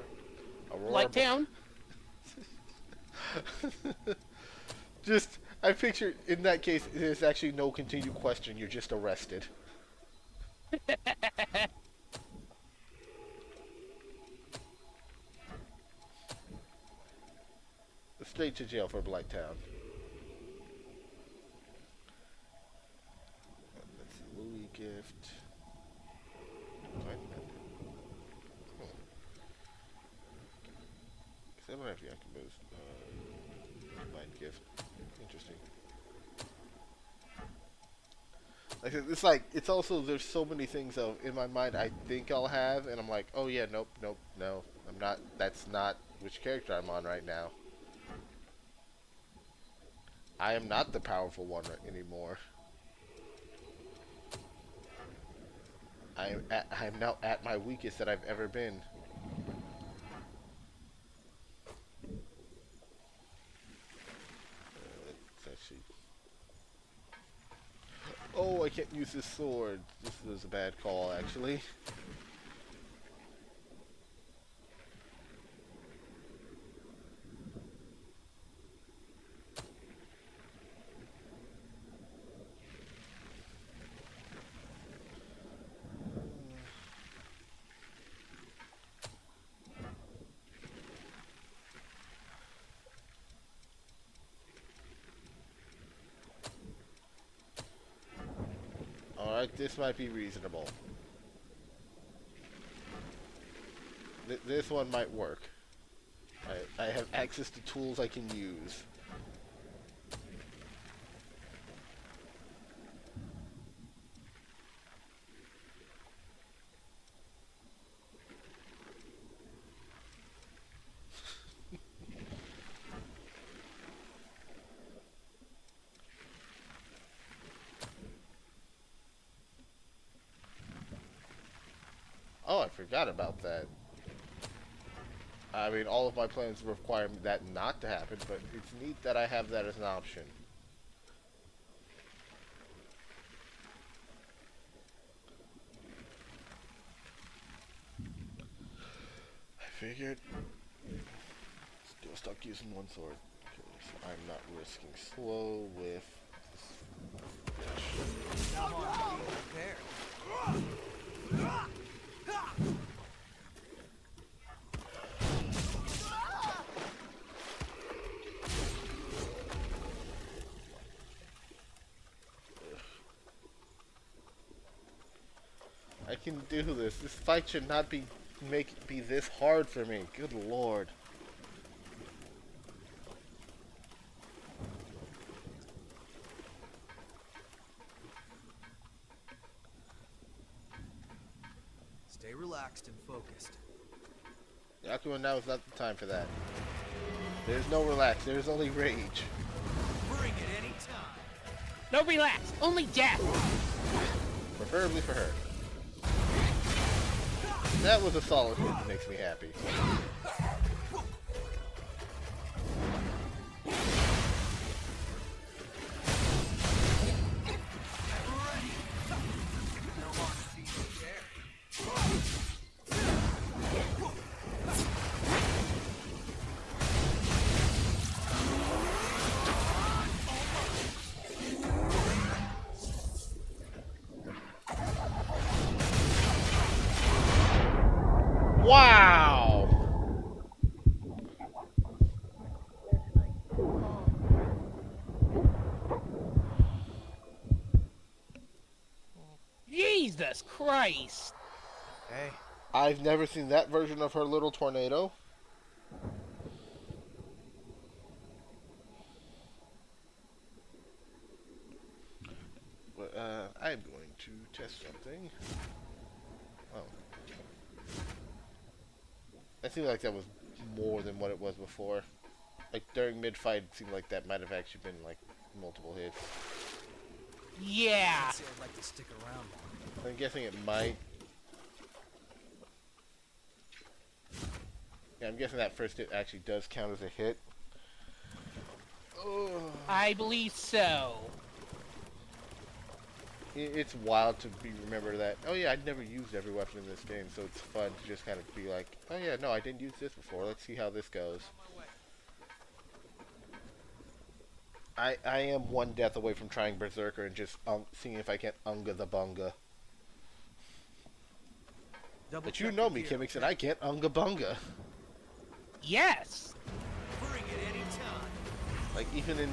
Aurora Lighttown? Just, I picture, in that case, there's actually no continued question, you're just arrested. Straight to jail for Blighttown. That's Louis gift. Because I don't have Yakumo's combined gift. Interesting. Like, it's like, it's also, there's so many things of in my mind I think I'll have, and I'm like, oh yeah, nope, nope, no, I'm not, that's not which character I'm on right now. I am not the powerful one anymore. I'm now at my weakest that I've ever been. Let's actually... Oh, I can't use this sword. This was a bad call, actually. Alright, this might be reasonable. This one might work. I have access to tools I can use. Oh, I forgot about that. I mean, all of my plans require that not to happen, but it's neat that I have that as an option. I figured... Still stuck using one sword. Okay, so I'm not risking slow with... Come on, be prepared. I can do this. This fight should not be this hard for me. Good lord. Stay relaxed and focused. Yakuza, now is not the time for that. There's no relax. There's only rage. Bring it any time. No relax, only death. Preferably for her. That was a solid hit that makes me happy. Wow! Jesus Christ! Hey, I've never seen that version of her little tornado. But, I'm going to test something. Oh. I seemed like that was more than what it was before. Like, during mid-fight, it seemed like that might have actually been, like, multiple hits. Yeah! I'd say I'd like to stick around more. I'm guessing it might. Yeah, I'm guessing that first hit actually does count as a hit. Oh. I believe so. It's wild to remember that, oh yeah, I'd never used every weapon in this game, so it's fun to just kind of be like, oh yeah, no, I didn't use this before, let's see how this goes. I am one death away from trying Berserker and just seeing if I can Unga the Bunga. But you know me, Kimmix, and I can't Unga Bunga. Yes! Bring it any time. Like, even in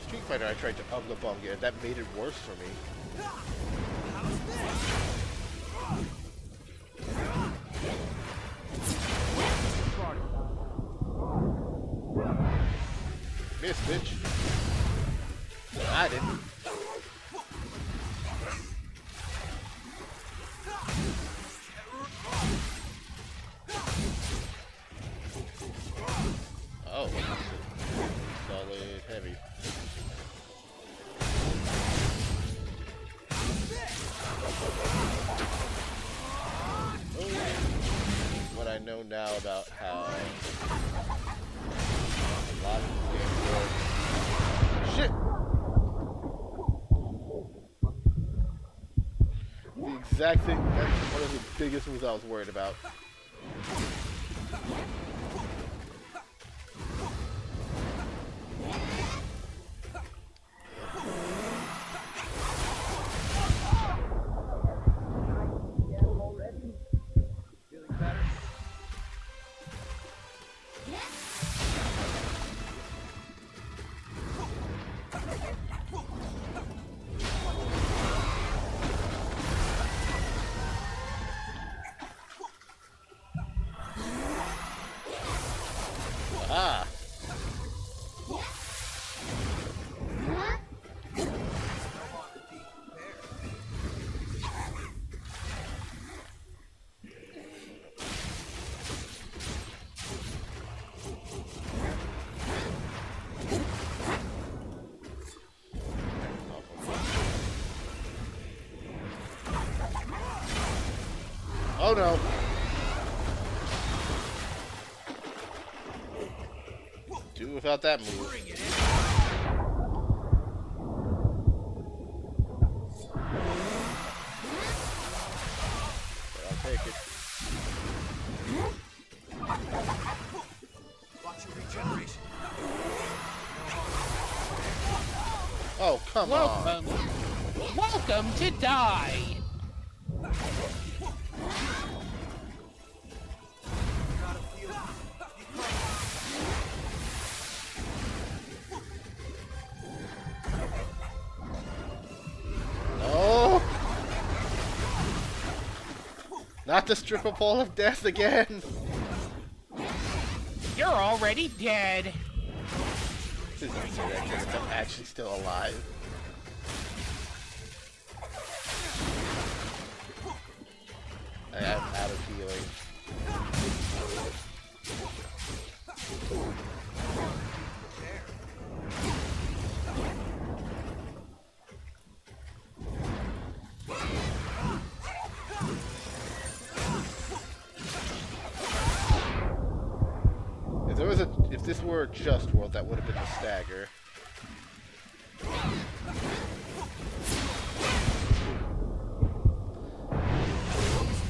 Street Fighter, I tried to Unga Bunga, and that made it worse for me. How's this? Miss, bitch. I didn't. heavy. What I know now about how a lot of the game works. Shit! The exact thing, that's one of the biggest moves I was worried about. Ah! Oh no! Do without that move. But I'll take it. Watch your regeneration. Oh, come on. Welcome to die. No! Not the stripper pole of death again! You're already dead. This is ridiculous. I'm actually still alive. I am out of healing. If this were a Just World, that would have been a stagger.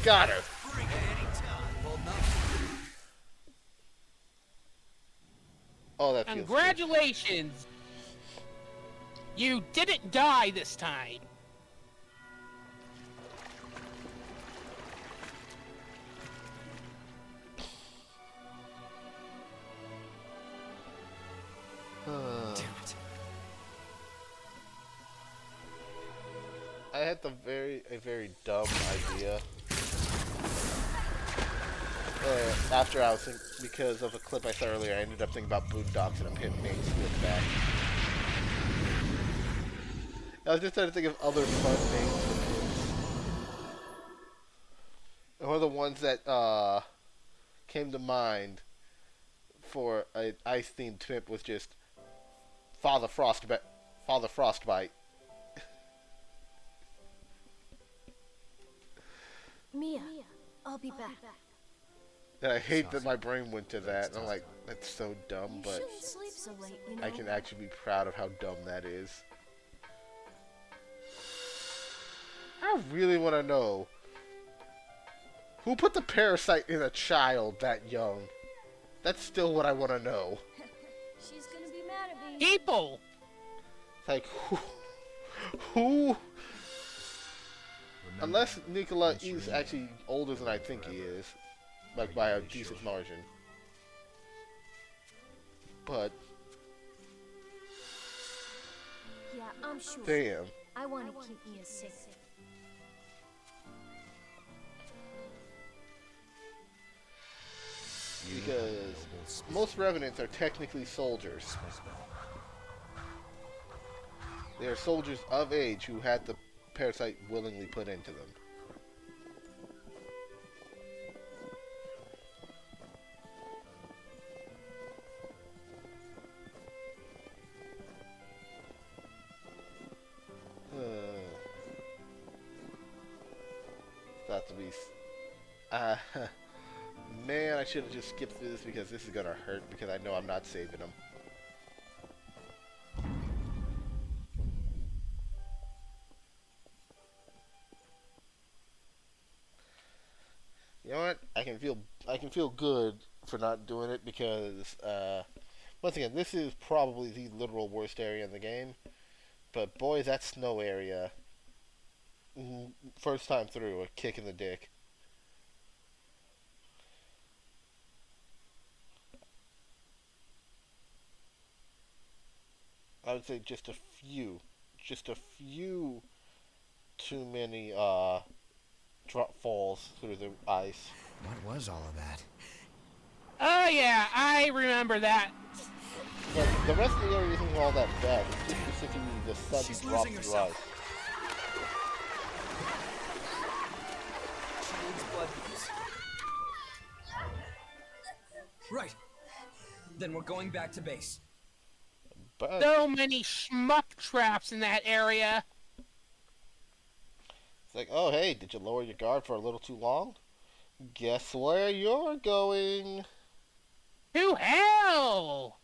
Got her. Oh, that feels good. Congratulations! You didn't die this time. Damn it. I had a very dumb idea. After I was thinking, because of a clip I saw earlier, I ended up thinking about Boondocks and I'm hitting main split back. I was just trying to think of other fun names for kids. And one of the ones that came to mind for an ice-themed pimp was just Father Frostbite. Mia, I'll be back. And I hate that my brain went to that. And I'm like, that's so dumb, You but shouldn't sleep so late, you know. I can actually be proud of how dumb that is. I really want to know who put the parasite in a child that young. That's still what I want to know. She's gonna be mad at me. People! Like, who? Unless Nicola is actually older than I think he is. Like, by a decent margin. But, Yeah, I'm sure. damn. I want to keep Mia safe. Because most Revenants are technically soldiers. They are soldiers of age who had the parasite willingly put into them. Uh, man, I should have just skipped through this because this is gonna hurt because I know I'm not saving them. You know what? I can feel good for not doing it because once again, this is probably the literal worst area in the game. But boy, that snow area, first time through, a kick in the dick. I would say just a few too many drop falls through the ice. What was all of that? Oh yeah, I remember that. But the rest of the area isn't all that bad. It's just specifically the sudden drop through ice. She needs blood beads. Right. Then we're going back to base. But So many schmuck traps in that area. it's like, oh hey, did you lower your guard for a little too long? Guess where you're going? To hell!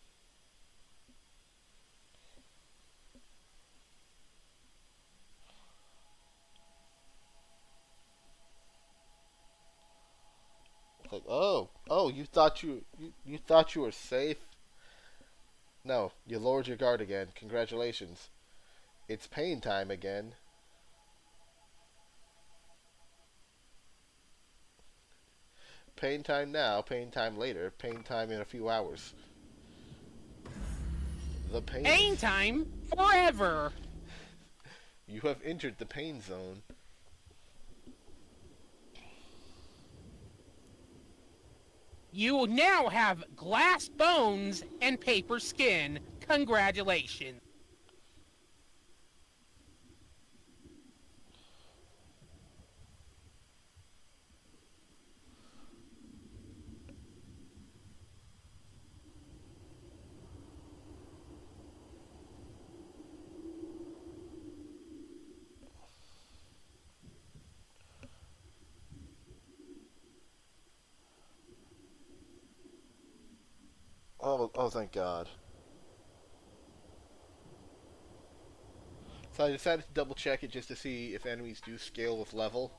It's like, oh, you thought you were safe? No, you lowered your guard again. Congratulations. It's pain time again. Pain time now, pain time later, pain time in a few hours. The pain. Pain time forever. You have entered the pain zone. You now have glass bones and paper skin. Congratulations. Oh, thank God. So I decided to double check it just to see if enemies do scale with level.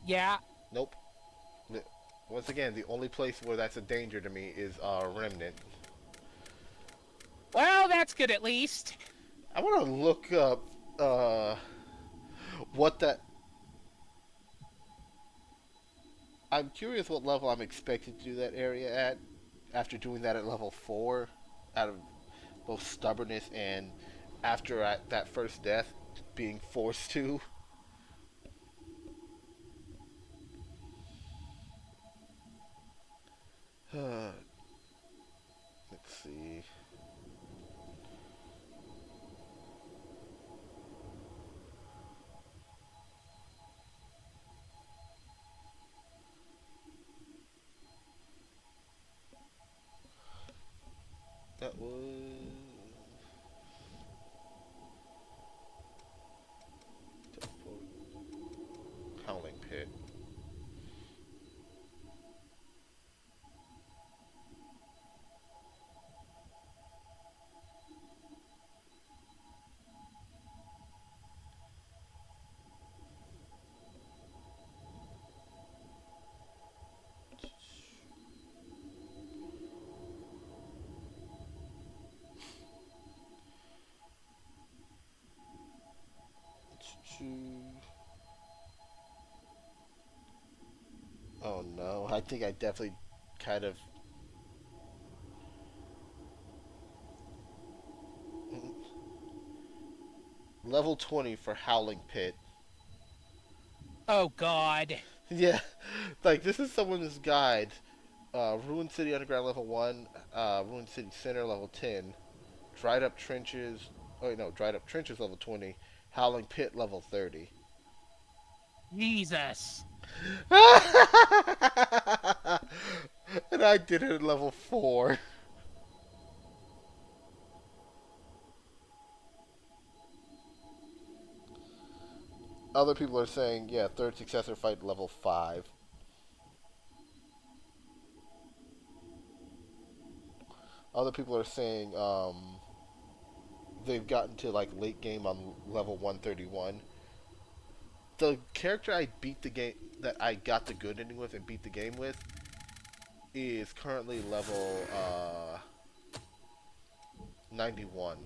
Yeah. Nope. Once again, the only place where that's a danger to me is Remnant. Well, that's good at least. I want to look up what that... I'm curious what level I'm expected to do that area at after doing that at level 4 out of both stubbornness and after that first death being forced to. Let's see. That was Howling Pit. Oh no, I think I definitely kind of... Level 20 for Howling Pit. Oh, God. Yeah, like this is someone's guide. Ruined City Underground level 1, Ruined City Center level 10, Dried Up Trenches, oh wait, no, Dried Up Trenches level 20, Howling Pit level 30. Jesus. And I did it at level 4. Other people are saying, yeah, third successor fight level 5. Other people are saying they've gotten to like late game on level 131. The character I beat the game that I got the good ending with and beat the game with is currently level 91.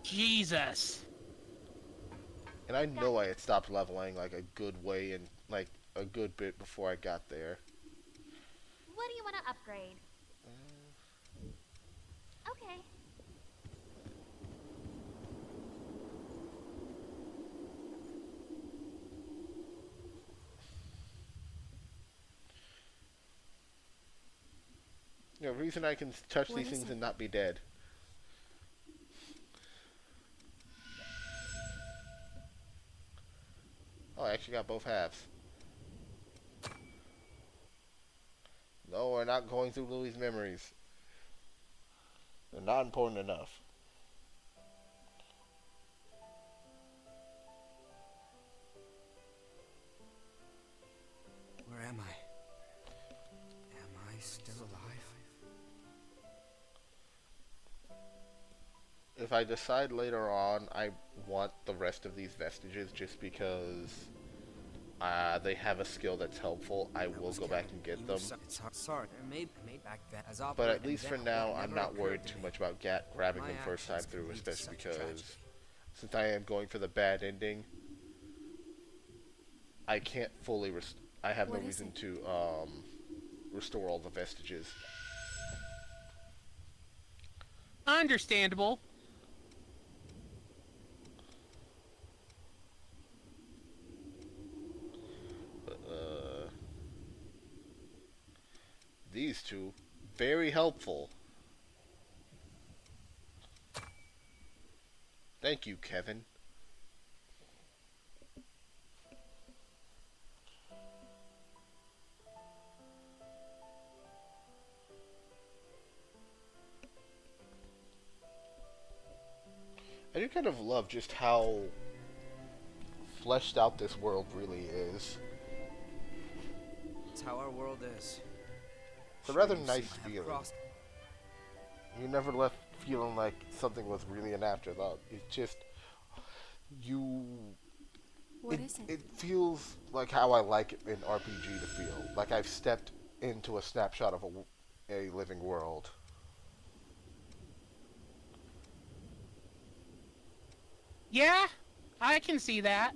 Jesus. And I know I had stopped leveling like a good way and like a good bit before I got there. What do you want to upgrade? Okay. You know, reason I can touch What these is things it? and not be dead. Oh, I actually got both halves. No, we're not going through Louie's memories. They're not important enough. Where am I? Am I still alive? If I decide later on I want the rest of these vestiges just because they have a skill that's helpful, I will go back and get them. It's hard. Sorry, they're made back then as But operated, at least for and then now, what I'm never not occurred worried to too me. much about grabbing My them first time actions through, could lead to especially such a because tragedy. since I am going for the bad ending, I can't fully I have no What is reason it? to restore all the vestiges. Understandable. These two, very helpful. Thank you, Kevin. I do kind of love just how fleshed out this world really is. It's how our world is. It's a rather Sure, you nice seem to have feeling. crossed- You never left feeling like something was really an afterthought. It's just you. What is it? It feels like how I like an RPG to feel. Like I've stepped into a snapshot of a living world. Yeah, I can see that.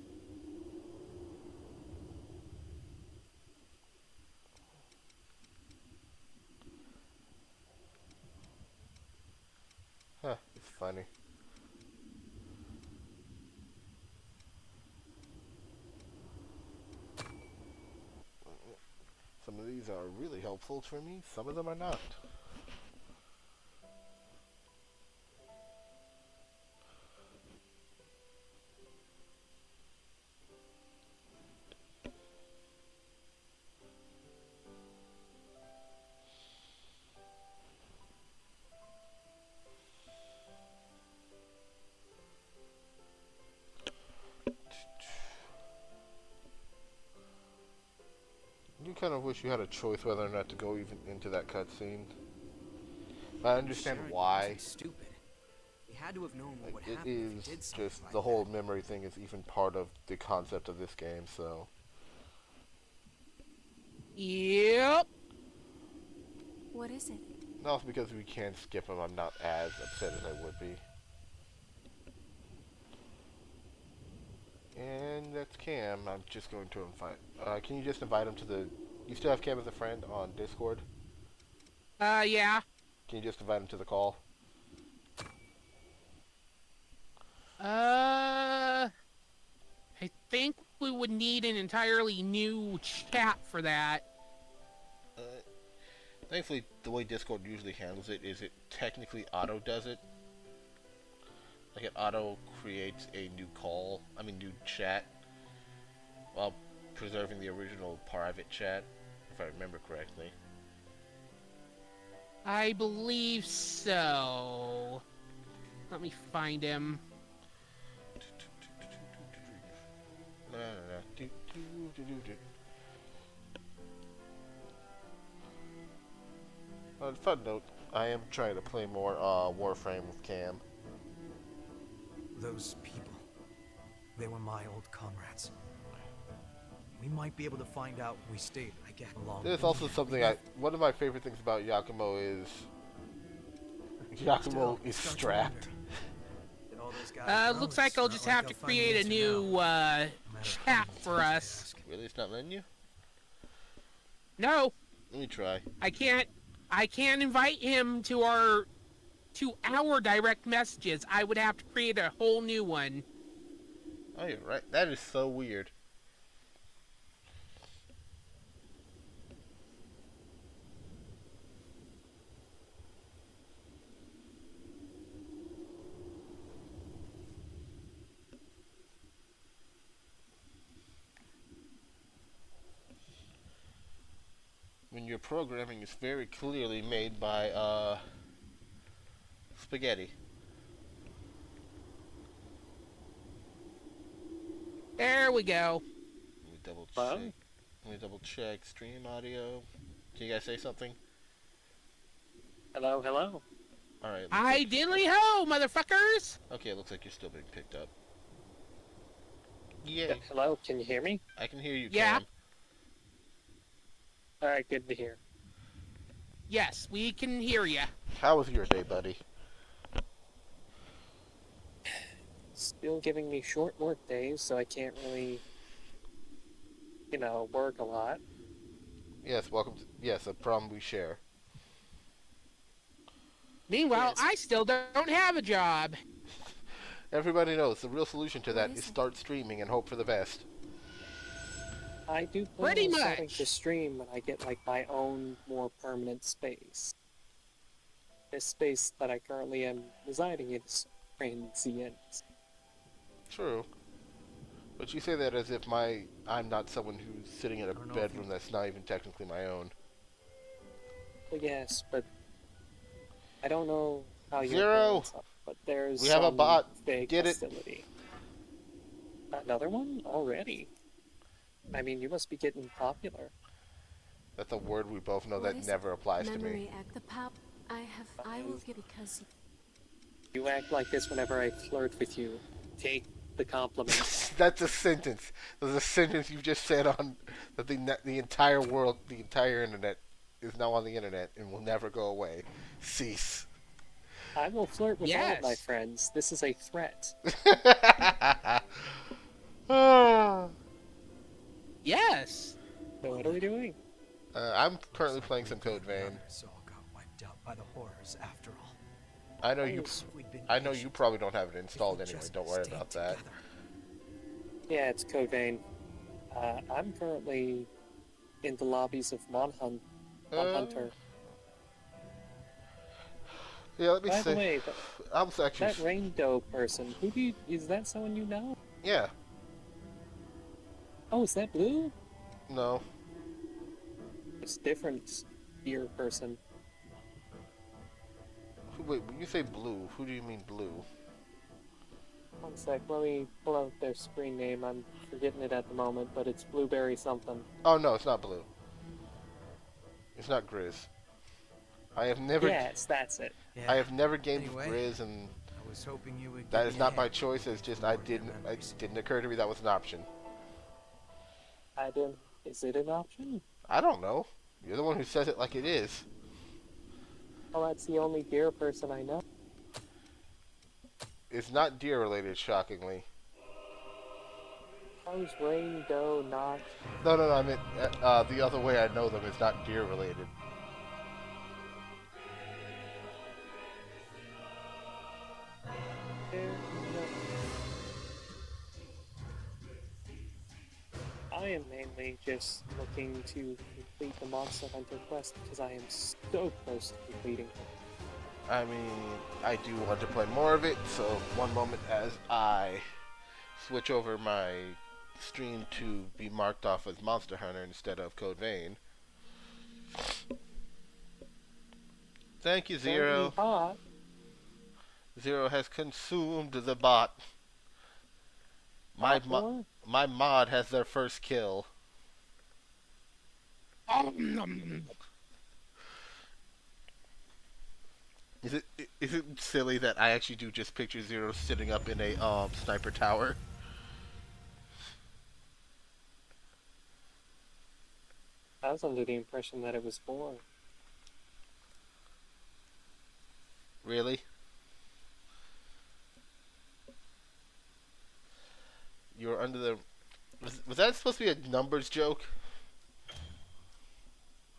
Huh, it's funny. Some of these are really helpful for me, some of them are not. You kind of wish you had a choice whether or not to go even into that cutscene. I understand Sharon why. wasn't stupid. He had to have known what would It happen if he is did something just like the whole that. memory thing is even part of the concept of this game, so. Yep. What is it? No, it's because we can't skip them. I'm not as upset as I would be. And that's Cam. I'm just going to invite. Can you just invite him to the? You still have Cam as a friend on Discord? Yeah. Can you just invite him to the call? I think we would need an entirely new chat for that. Thankfully, the way Discord usually handles it is it technically auto does it. Like it auto creates a new call, new chat, while preserving the original private chat, if I remember correctly. I believe so. Let me find him. On a fun note, I am trying to play more Warframe with Cam. Those people, they were my old comrades. We might be able to find out if we stayed, I get along. There's also something one of my favorite things about Yakumo is Yakumo is strapped. Looks like I'll just have to create a new chat for us. Really, it's not letting you? No, Let me try. I can't invite him to our direct messages. I would have to create a whole new one. Oh, you're right. That is so weird. When your programming is very clearly made by spaghetti. There we go. Let me double Hello? check. Let me double check stream audio. Can you guys say something? Hello, hello. All right. Hi, diddly ho, motherfuckers! Okay, it looks like you're still being picked up. Yay! Hello, can you hear me? I can hear you, Yeah. Cam. Alright, good to hear. Yes, we can hear ya. How was your day, buddy? Still giving me short work days, so I can't really, work a lot. Yes, welcome. Yes, a problem we share. Meanwhile, Yes. I still don't have a job. Everybody knows the real solution to that is start streaming and hope for the best. I do plan Pretty on starting much. to stream when I get, my own more permanent space. This space that I currently am residing in is transient. True. But you say that as if I'm not someone who's sitting in a don't know if bedroom that's not even technically my own. Well, yes, but I don't know how your Zero. balance up, but there's We have a some bot. big Get it. facility. Another one already? I mean, you must be getting popular. That's a word we both know What that is never applies to me. Memory ectopop. I will give because You act like this whenever I flirt with you. Take the compliment. That's a sentence. There's a sentence you just said on that the entire world, the entire internet, is now on the internet and will never go away. Cease. I will flirt with all of my Yes. friends. This is a threat. Yes. So what are we doing? I'm currently playing some Code Vein. Us all got wiped out by the horrors after all. I know you. Nice. We'd been I know you patient probably don't have it if installed we anyway. just Don't worry stayed about that. together. Yeah, it's Code Vein. I'm currently in the lobbies of Monhunter. Yeah, let me By the say. way, I'm actually. that Rainbow person, is that someone you know? Yeah. Oh, is that Blue? No. It's different deer person. Wait, when you say blue, who do you mean blue? One sec, let me pull out their screen name. I'm forgetting it at the moment, but it's Blueberry something. Oh no, it's not blue. It's not Grizz. I have never. Yes, that's it. I have never gamed Anyway, with Grizz, and I was hoping you would that give is me not a my hand. choice. It's just More it memories. didn't occur to me that was an option. I didn't. Is it an option? I don't know. You're the one who says it like it is. Well, that's the only deer person I know. It's not deer related, shockingly. How's Rainbow not? No, I meant the other way I know them is not deer related. There? No. I am mainly just looking to complete the Monster Hunter quest because I am so close to completing it. I mean, I do want to play more of it, so one moment as I switch over my stream to be marked off as Monster Hunter instead of Code Vein. Thank you, Zero. Hot. Zero has consumed the bot. My More? My mod has their first kill. Is it silly that I actually do just picture Zero sitting up in a sniper tower? I was under the impression that it was 4. Really? You were under the... Was that supposed to be a numbers joke?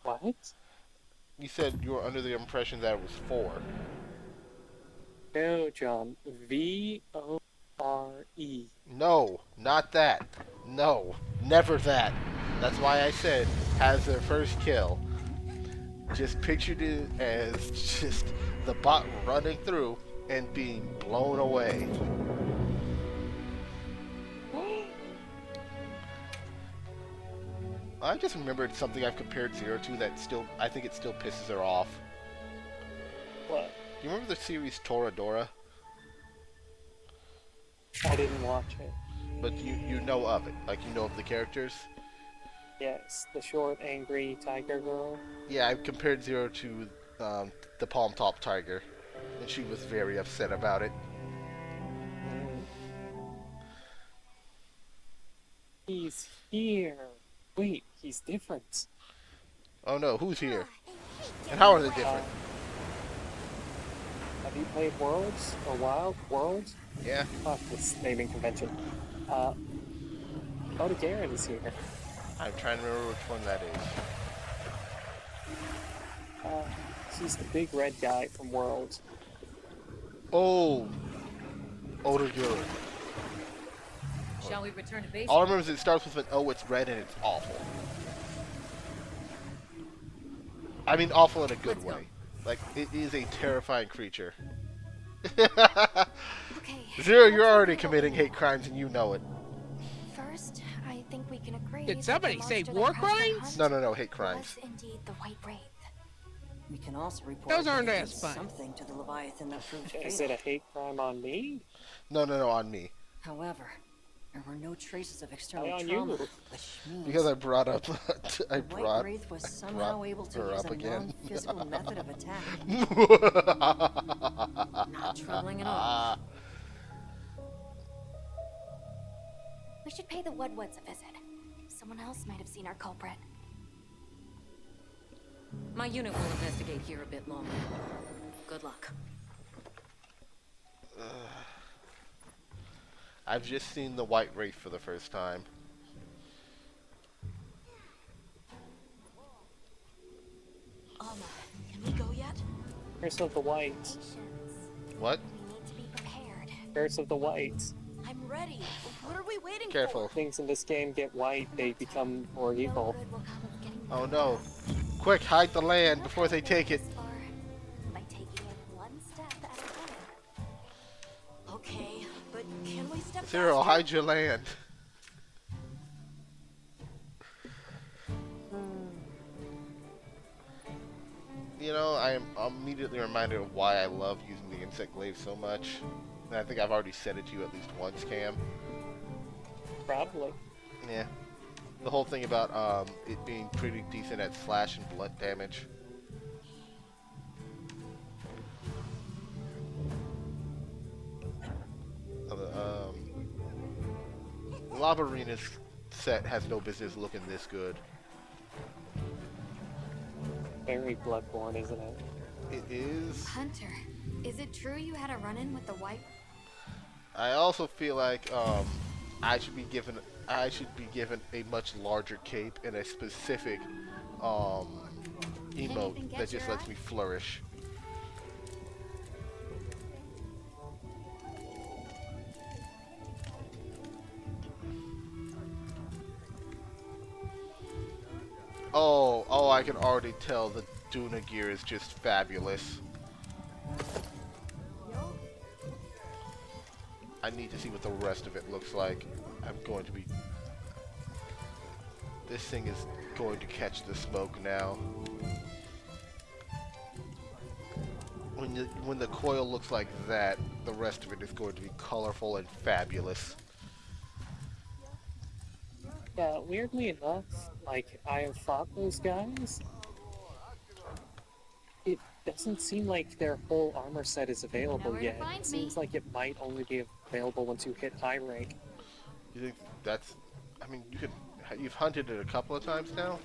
What? You said you were under the impression that it was 4. No, John. V-O-R-E. No, not that. No, never that. That's why I said has their first kill. Just pictured it as just the bot running through and being blown away. I just remembered something I've compared Zero to that still, I think it still pisses her off. What? You remember the series Toradora? I didn't watch it. But you know of it, like you know of the characters? Yes, the short, angry tiger girl. Yeah, I compared Zero to the Palm Top Tiger, and she was very upset about it. He's here. Wait, he's different. Oh no, who's here? And how are they different? Have you played Worlds or Wild Worlds? Yeah. Fuck this naming convention. Oda Garen is here. I'm trying to remember which one that is. He's the big red guy from Worlds. Oh, Oda Garen. Shall we return to base? All I remember is it starts with an O, it's red, and it's awful. I mean awful in a good way. Like, it is a terrifying creature. Okay. Zero, you're already committing hate crimes and you know it. First, I think we can agree. Did that somebody the say monster war that crashed our crimes? hunt No, hate crimes. was indeed the White Wraith. We can also report Those aren't that as did fun. something to the Leviathan that proved Is it fatal. a hate crime on me? No, on me. However, there were no traces of Why external on trauma, you? which means Because I brought up, the White Wraith was somehow able to her use up a again. non-physical method of attack. Not troubling at Ah. all. We should pay the Woodwoods a visit. Someone else might have seen our culprit. My unit will investigate here a bit longer. Good luck. I've just seen the White Wraith for the first time. Can we go yet? Curse of the White. Patience. What? We need to be prepared. Curse of the White. I'm ready. What are we waiting Careful. Things in this game get white, they become more No evil. good will come of getting Oh no. Quick, hide the land before they take it. this far by taking it one step at a time. for? Okay, but can we step Zero, faster? hide your land. You know, I'm immediately reminded of why I love using the insect glaive so much. And I think I've already said it to you at least once, Cam. Probably. Yeah. The whole thing about it being pretty decent at slash and blunt damage. Lava Arena's set has no business looking this good. Very Bloodborne, isn't it? It is. Hunter, is it true you had a run-in with the White? I also feel like I should be given a much larger cape and a specific emote get that just your lets eye? me flourish. Oh, I can already tell the Duna gear is just fabulous. I need to see what the rest of it looks like. I'm going to be... This thing is going to catch the smoke now. When the coil looks like that, the rest of it is going to be colorful and fabulous. Yeah, weirdly enough, like, I have fought those guys. It doesn't seem like their whole armor set is available where to yet. find It seems like it might only be available once you hit high rank. You think that's? I mean, you've hunted it a couple of times now,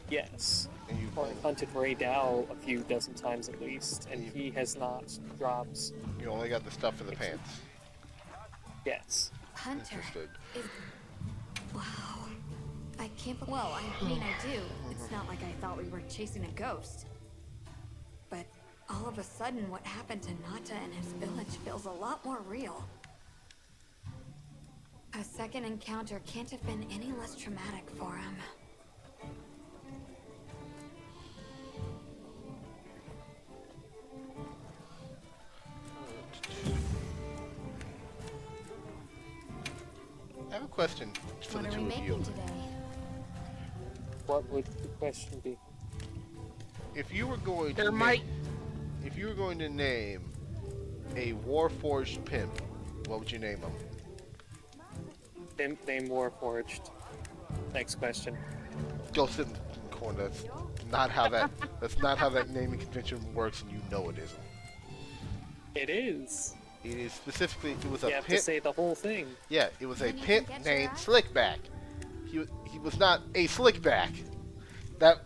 Yes. and you've Or I've hunted Ray Dow a few dozen times at least, and he has not dropped. you only got the stuff for the pants. Yes. Hunter. Understood. Wow. I can't well, I mean, I do. It's not like I thought we were chasing a ghost. But all of a sudden, what happened to Nata and his village feels a lot more real. A second encounter can't have been any less traumatic for him. I have a question for What the are two we of making you. today? What would the question be? If you were going There to might. if you were going to name a Warforged pimp, what would you name him? Name Warforged. Next question. Go sit in the corner. That's not how that naming convention works, and you know it isn't. It is. It is specifically. It was a You have to pimp. say the whole thing. Yeah, it was a Then you pimp can get your named eye? Slickback. He was not a Slickback. That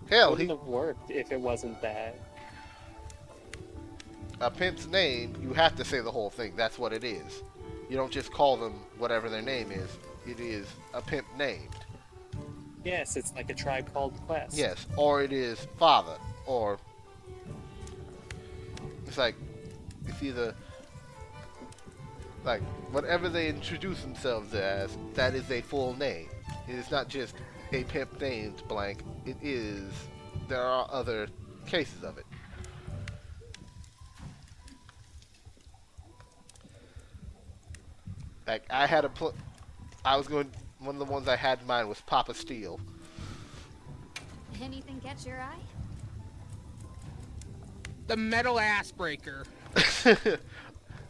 hell, Wouldn't have worked if it wasn't that. a pimp's name. You have to say the whole thing. That's what it is. You don't just call them whatever their name is. It is a pimp named. Yes, it's like a Tribe Called Quest. Yes, or it is father, or it's like it's either like whatever they introduce themselves as. That is a full name. It is not just a pimp named blank. It is. There are other cases of it. Like I had I was going. One of the ones I had in mind was Papa Steel. Anything catch your eye? The metal ass breaker.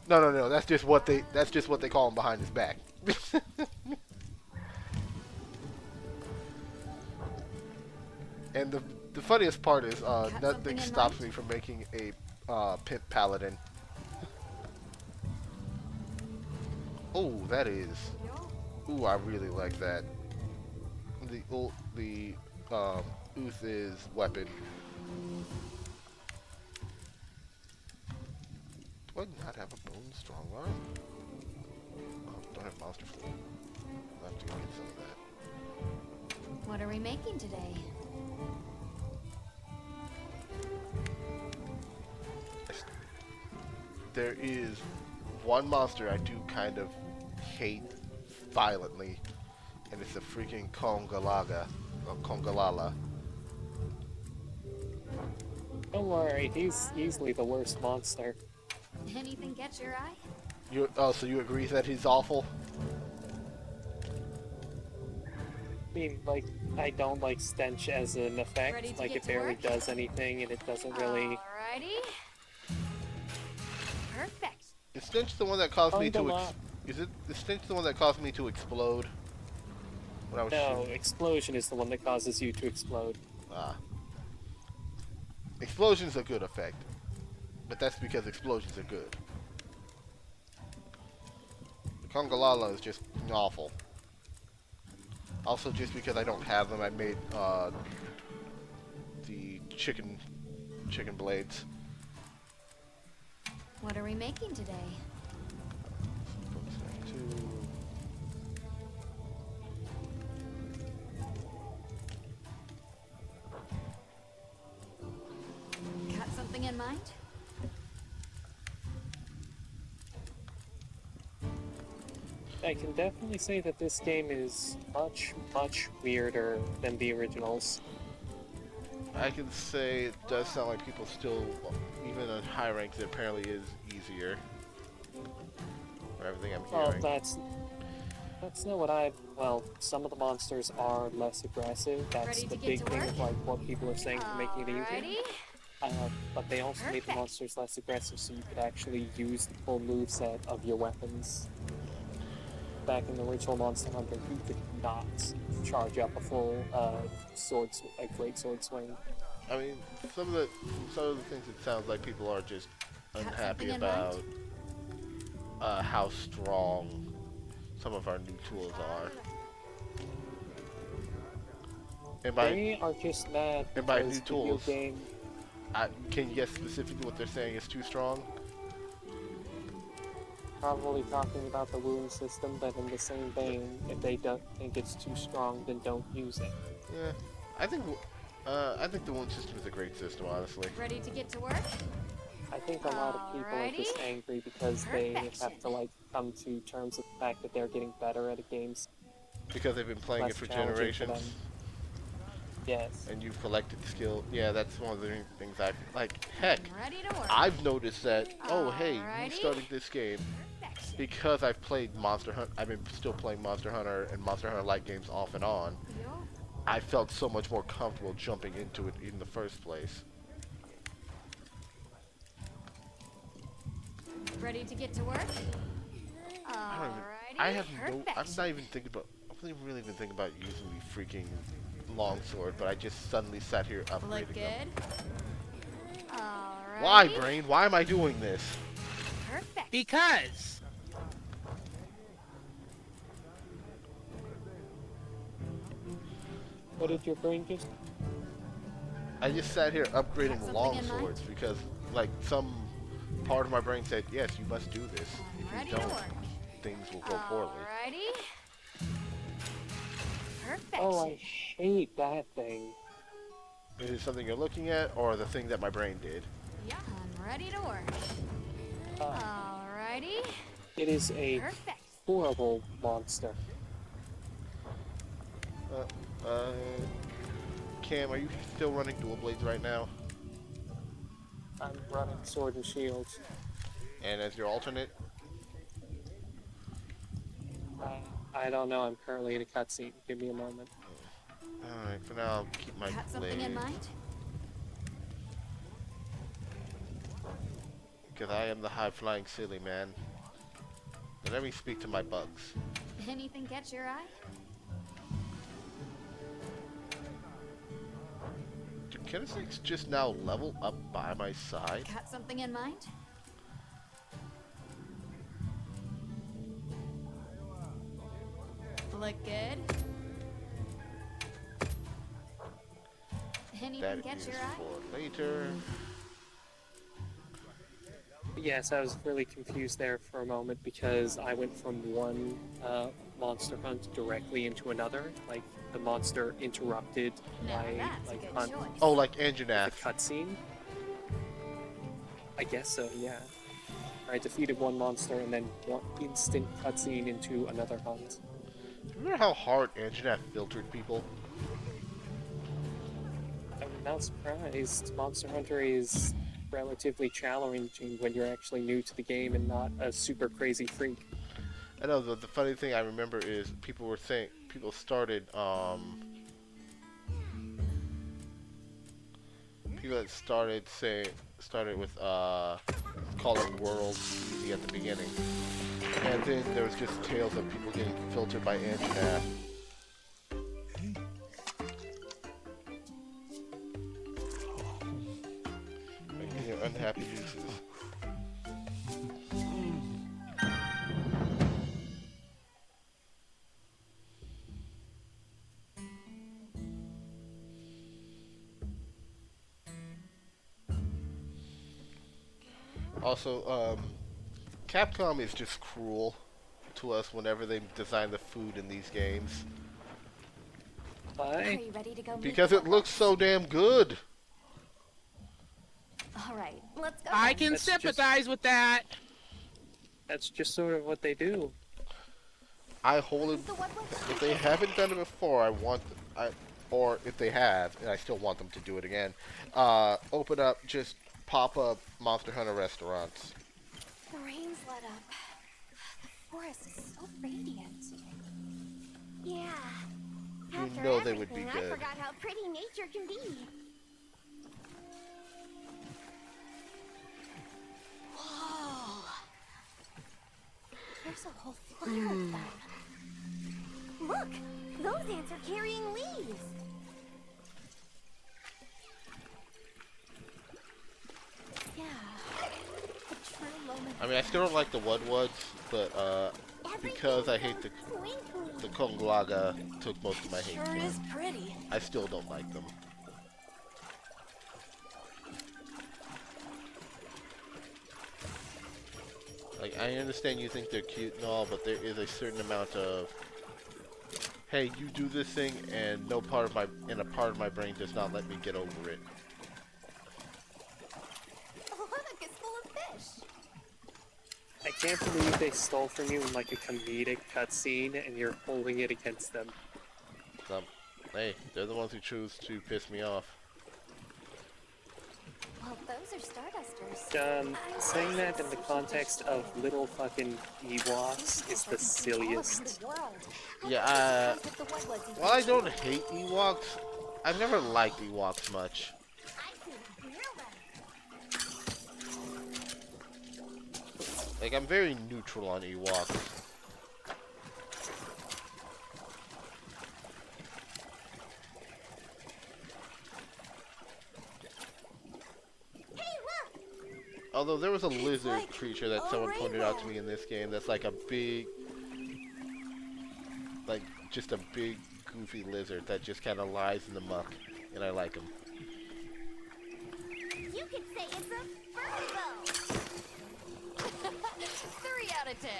No. That's just what they call him behind his back. And the funniest part is something nothing in stops mind? me from making a pimp paladin. Oh, that is. Ooh, I really like that. The Uth's weapon. Do I not have a bone strong arm? Oh, don't have monster fluid. I'll have to go get some of that. What are we making today? There is one monster I do kind of hate violently, and it's the freaking Kongalaga, or Kongalala. Don't worry, he's easily the worst monster. Anything catch your eye? So you agree that he's awful? I mean, like, I don't like stench as an Ready effect. to Like, get it to barely work? does anything, and it doesn't really. Alrighty. Perfect. Is stench the one that caused me to? Kongala- Is stench the one that caused me to explode? When I was No, shooting? explosion is the one that causes you to explode. Explosion's a good effect, but that's because explosions are good. The Kongalala is just awful. Also, just because I don't have them, I made the chicken blades. What are we making today? Got something in mind? I can definitely say that this game is much, much weirder than the originals. I can say it does sound like people still, even on high ranks, it apparently is easier. For everything I'm Well, hearing. that's not what I. Well, some of the monsters are less aggressive. That's Ready the to get big to thing work? of like what people are saying for making it easier. Alrighty. But they also made the monsters less aggressive, so you could actually use the full moveset of your weapons. Back in the original Monster Hunter, you could not charge up a full great sword swing. I mean, some of the things it sounds like people are just unhappy about how strong some of our new tools are. And They are just mad and by because new tools, game... can you guess specifically what they're saying is too strong? Probably talking about the wound system, but in the same vein, if they don't think it's too strong, then don't use it. Yeah, I think the wound system is a great system, honestly. Ready to get to work? I think a lot of people are just angry because they have to like come to terms with the fact that they're getting better at a game. Because they've been playing it for generations. Yes. And you've collected skill. Yeah, that's one of the things I've like. Heck, I've noticed that. Oh, hey, you started this game because I've played Monster Hunter. I've been still playing Monster Hunter and Monster Hunter like games off and on. I felt so much more comfortable jumping into it in the first place. Ready to get to work? I'm not even thinking about. I wasn't really even thinking about using the freaking longsword, but I just suddenly sat here upgrading them. Why, brain? Why am I doing this? Perfect. Because. What did your brain just? I just sat here upgrading longswords because, like, some part of my brain said, yes, you must do this. If you don't, things will go poorly. Perfect. Oh, I hate that thing. Is it something you're looking at, or the thing that my brain did? Yeah, I'm ready to work. Alrighty. It is a horrible monster. Cam, are you still running dual blades right now? I'm running sword and shield. And as your alternate? I don't know. I'm currently in a cutscene. Give me a moment. Alright, for now I'll keep my Got something in mind? Because I am the high-flying silly man. But let me speak to my bugs. Anything catch your eye? Do Kinesix just now level up by my side? Got something in mind? Look good? Anything catch your eye? For later. Yes, I was really confused there for a moment because I went from one monster hunt directly into another. Like, the monster interrupted my hunt. Oh, like Anjanath. Cutscene? I guess so, yeah. I defeated one monster and then one instant cutscene into another hunt. Remember how hard Anjanath filtered people? I'm not surprised. Monster Hunter is relatively challenging when you're actually new to the game and not a super crazy freak. I know, the funny thing I remember is people started with calling worlds easy at the beginning. And then there was just tales of people getting filtered by Anjanath. Making your unhappy uses. Also, Capcom is just cruel to us whenever they design the food in these games. Why? Are you ready to go? Because it looks so damn good. All right, let's go. I can sympathize with that. That's just sort of what they do. I wholly, if they haven't done it before, or if they have, and I still want them to do it again, open up just pop-up Monster Hunter restaurants. The rain's let up. The forest is so radiant. Yeah. You know they would be good. I forgot how pretty nature can be. There's a whole flyer of them. Look! Those ants are carrying leaves! Yeah. A true moment. I mean, I still don't like the Wudwuds, but because I hate the Konglaga took most of my hate. Sure is pretty. I still don't like them. Like, I understand you think they're cute and all, but there is a certain amount of, hey, you do this thing, and a part of my brain does not let me get over it. Oh, look, it's full of fish. I can't believe they stole from you in like a comedic cutscene and you're holding it against them. Hey, they're the ones who choose to piss me off. Well, those are Stardusters. Saying that in the context of little fucking Ewoks is the silliest. Yeah, while I don't hate Ewoks, I've never liked Ewoks much. Like, I'm very neutral on Ewoks. Although there was a lizard creature that someone pointed out to me in this game that's like a big, like just a big goofy lizard that just kind of lies in the muck, and I like him. You could say it's a Virgo! 3 out of 10.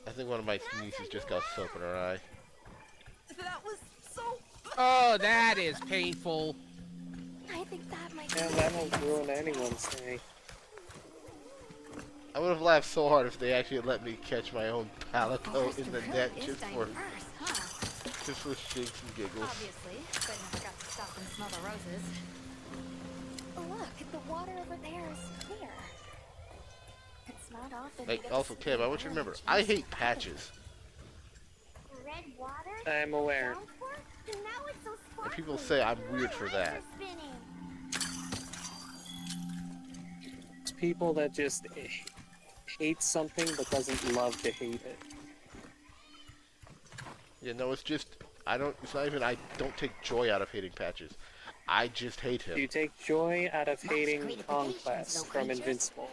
I think one of my nieces just got soap in her eye. That was so... Oh, that is painful. I think that might Yeah, that'll ruin anyone's day. I would have laughed so hard if they actually let me catch my own palico in the net just for shakes and giggles. Obviously, but never got to stop and smell the roses. Look, the water over there is clear. It's not often. Like, also, Kim, I want you to remember, I hate patches. Red water? I'm aware. And now it's so And people say I'm weird for that. It's people that just hate something but doesn't love to hate it. Yeah, no, it's just, it's not even, I don't take joy out of hating patches. I just hate him. You take joy out of hating Conquest from Invincible.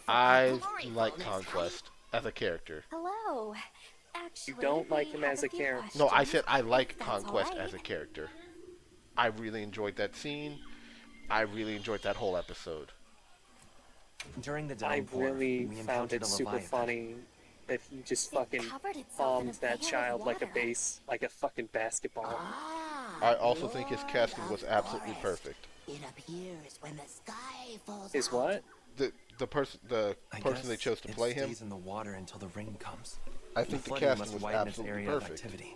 I like Conquest as a character. Hello. Actually, You don't like him as a character. No, I said I like Conquest as a character. I really enjoyed that scene. I really enjoyed that whole episode. During the I downpour, really we found encountered it a super Leviathan. funny that he just fucking bombed that child like a like a fucking basketball. I also think his casting was absolutely perfect. It appears when the sky falls Is what? The person they chose to play him. Stays in the water until the rain comes. I think the flooding casting must was widen its absolutely area of perfect. activity.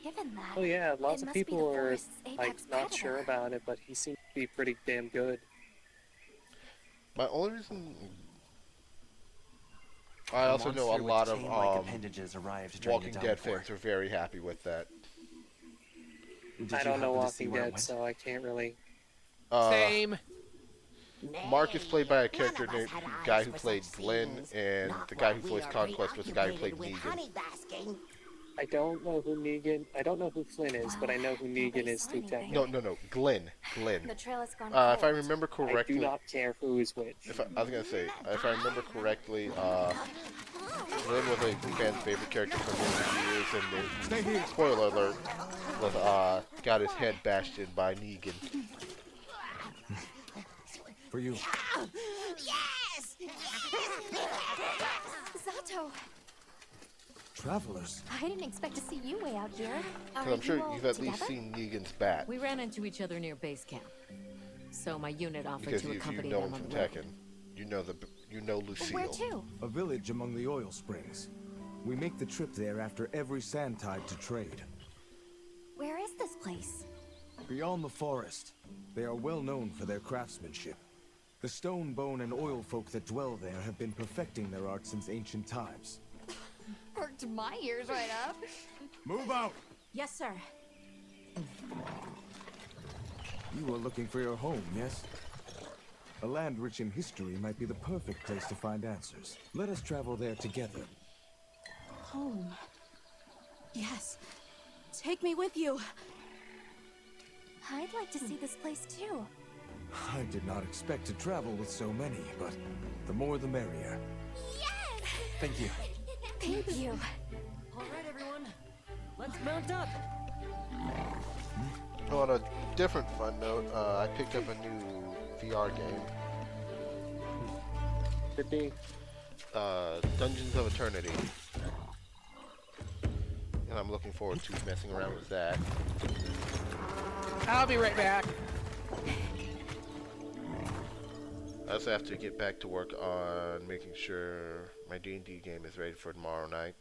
Given that, Oh yeah, lots it of must be people the are forest's like apex not predator. sure about it, but he seems to be pretty damn good. My only reason I also The know a monster with lot of chain-like appendages arrived during Walking the Dead downpour. fans are very happy with that. Did I you don't know happen to see Walking where it Dead, went? so I can't really. Same. Mark is played by a character named guy who played Glenn, and the guy who voiced Conquest was the guy who played Negan. I don't know who Negan. I don't know who Flynn is, but I know who Negan is too. Technically. No, Glenn. The trail has gone If I cold. remember I correctly, do not care who is which. I was gonna say, if I remember correctly, Glenn was a fan's favorite character for many years, and then, spoiler alert, was got his head bashed in by Negan. For you. Yes! Zato! Travelers. I didn't expect to see you way out here. Because I'm sure you've at least seen Negan's bat. We ran into each other near base camp. So my unit offered Because to if you accompany know them him on from the way. Tekken, you know Lucille. Where to? A village among the oil springs. We make the trip there after every sand tide to trade. Where is this place? Beyond the forest, they are well known for their craftsmanship. The stone, bone, and oil folk that dwell there have been perfecting their art since ancient times. Perked my ears right up. Move out! Yes, sir. You were looking for your home, yes? A land rich in history might be the perfect place to find answers. Let us travel there together. Home. Yes. Take me with you. I'd like to see this place too. I did not expect to travel with so many, but the more the merrier. Yes! Thank you. Thank you. All right, everyone. Let's mount up. On a different fun note, I picked up a new VR game. Could be. Dungeons of Eternity. And I'm looking forward to messing around with that. I'll be right back. I also have to get back to work on making sure my D&D game is ready for tomorrow night.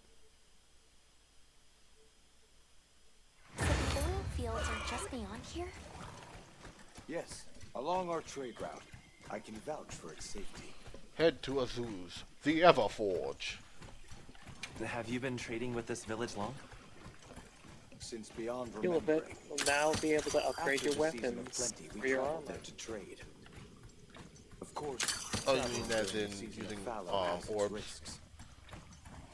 So the oil fields are just beyond here? Yes, along our trade route. I can vouch for its safety. Head to Azuz, the Everforge. Have you been trading with this village long? Since beyond You'll remembering, now be able to upgrade after your the season of weapons plenty, for we your traveled armor. there to trade. Of course. Oh, you travel mean as during in the season of using fallow has its orbs? risks.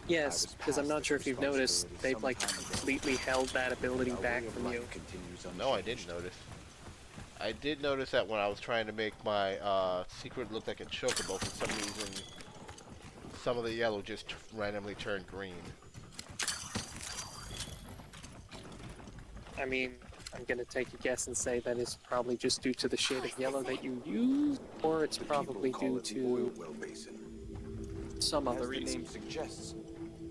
Yes, because I'm not sure if you've noticed, they've like completely held that ability Our back way of from you. life continues No, I unchanged. didn't notice. I did notice that when I was trying to make my secret look like a chocobo, for some reason, some of the yellow just randomly turned green. I mean, I'm gonna take a guess and say that it's probably just due to the shade of yellow that you use, or it's The people probably call due it the oil to well basin. some As other the reason. name suggests,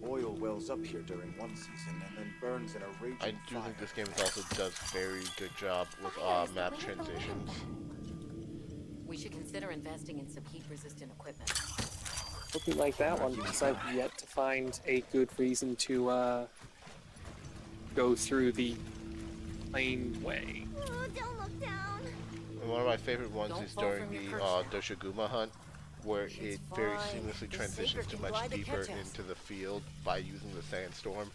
oil wells up here during one season and then burns in a raging I do fire. think this game also does very good job with map transitions. We should consider investing in some heat-resistant equipment. Hope you like that one, because I've yet to find a good reason to go through the plain way. Oh, don't look down. And one of my favorite ones Don't is fall during from your the perch now. Doshiguma hunt, where it very fine. seamlessly The transitions Saber to can much glide to deeper catch us. into the field by using the sandstorm.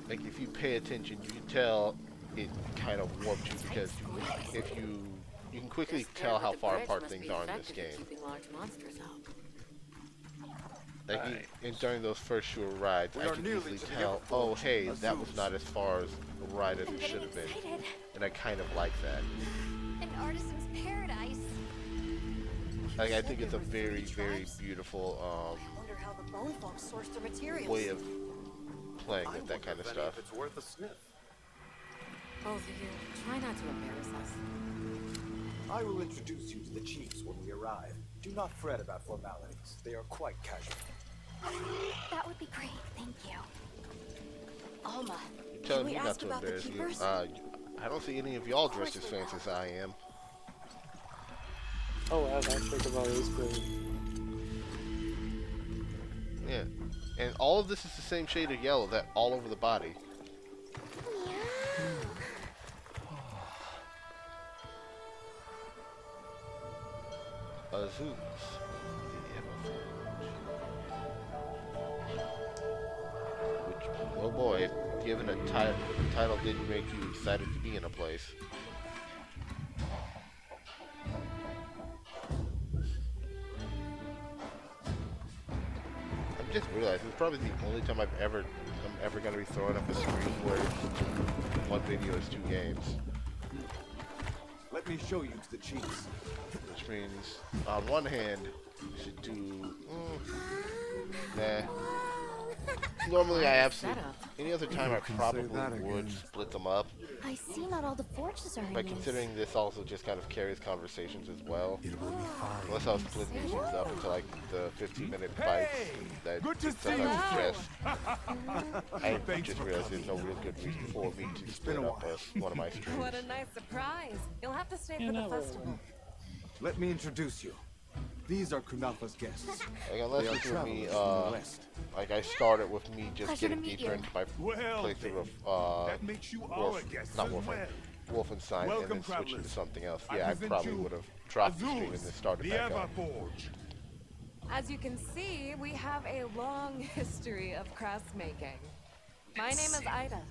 Like if you pay attention, you can tell it kind of warped you because you can quickly This tell air how with the far bridge apart must things be are in this effective at game. keeping large monsters out. Like Right. and during those first few rides, We I are could nearly easily to the tell, Everforge, oh hey, that was Azuz. not as far as a ride as I'm it should getting have been, excited. and I kind of like that. An artisan's paradise. Like I said think it's a there were very, 3 very tribes? beautiful I wonder how the bone folks source their materials. way of playing with that kind of stuff. It's worth a sniff. Both of you, try not to embarrass us. I will introduce you to the chiefs when we arrive. Do not fret about formalities. They are quite casual. That would be great, thank you. Alma, You're telling we me not ask to about the embarrass you. keepers? I don't see any of y'all dressed as fancy as I am. Oh wow, that chocobo is great. Yeah. And all of this is the same shade of yellow that all over the body. Azuz, the Everforge. Which, oh boy, given a title didn't make you excited to be in a place. I'm just realizing it's probably the only time I'm ever gonna be throwing up a screen where one video is 2 games. Let me show you to the chiefs. Which means, on one hand, you should do... nah. Normally I absolutely... Any other time I probably would split them up. I see not all the forges are in But use. considering this also just kind of carries conversations as well. Unless I was splitting these things up into like the 15-minute bites that sometimes suggest. I just realized there's no real good reason for me to split up one of my streams. What a nice surprise. You'll have to stay Yeah, for the not really. festival. Let me introduce you. These are Kunafa's guests. Like unless They are it's with me, travelers from the west. like I started with me just Pleasure to getting meet deeper you. into my playthrough of That makes you all Wolf, a guest not as Wolfen, well. Wolfenstein, and Welcome, then switching to travelers. something else. I Yeah, I present probably you would have dropped the stream and Azuz, then started the back up. Everforge. As you can see, we have a long history of crafts making. My name is Ida.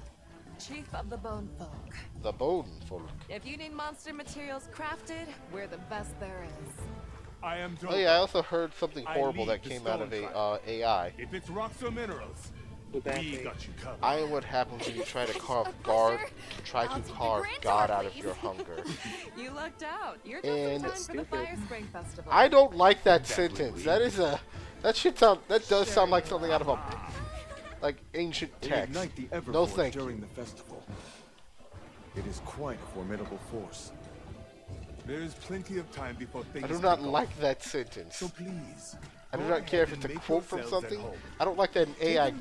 Chief of the Bone Folk. The Bone Folk. If you need monster materials crafted, we're the best there is. I am Oh yeah, I also heard something horrible that came out of a AI. If it's rocks or minerals, we got you covered. I am what happens when you try to carve God out of your hunger. You lucked out. You're just in time for the Fire Spring Festival. I don't like that sentence. That does sound like something out of a ancient text. No thank you. During the festival. It is quite a formidable force. There is plenty of time before things I do not like that sentence. So please. I do not care if it's a quote from something. I don't like that an AI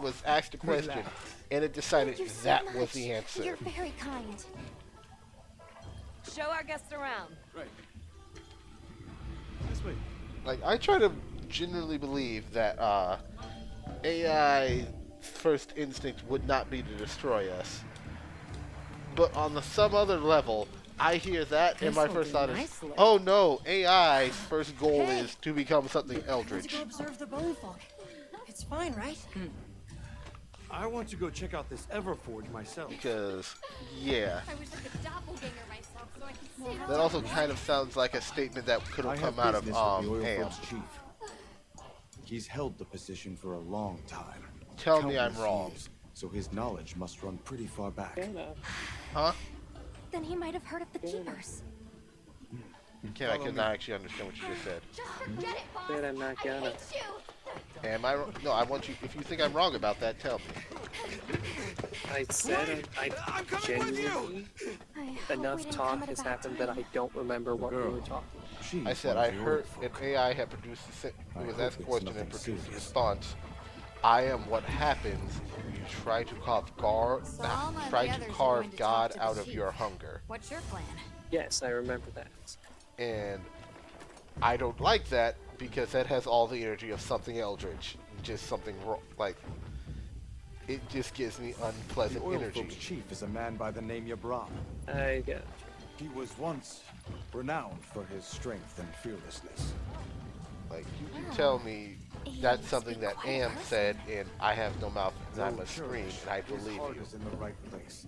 was asked a question and it decided that was the answer. You're very kind. Show our guests around. Right. This way. Like, I try to genuinely believe that AI's first instinct would not be to destroy us. But on some other level, I hear that and my first thought is, oh no, AI's first goal is to become something eldritch. Let's go observe the Bone Folk. It's fine, right? I want to go check out this Everforge myself. Because, yeah. I wish I could doppelganger myself so I could see That also kind of sounds like a statement that could have come out of AM. Chief. He's held the position for a long time. Tell me I'm wrong. Years, so his knowledge must run pretty far back. Huh? Then he might have heard of the Keepers. I could not actually understand what you just said. Just forget it, boss. Then I'm not gonna. I hate you. Am I wrong? No, I want you. If you think I'm wrong about that, tell me. I said I genuinely enough talk has happened that I don't remember what we were talking. I said I heard an AI had produced. It was asked a question and produced a response. I am what happens when you try to carve God out of your hunger. What's your plan? Yes, I remember that. And I don't like that because that has all the energy of something eldritch, just something like it just gives me unpleasant energy. The chief is a man by the name Yabran. I get it. He was once renowned for his strength and fearlessness. Like, you can tell me that's something that Am said, and I have no mouth and I must scream, and I believe you. Is in the right place.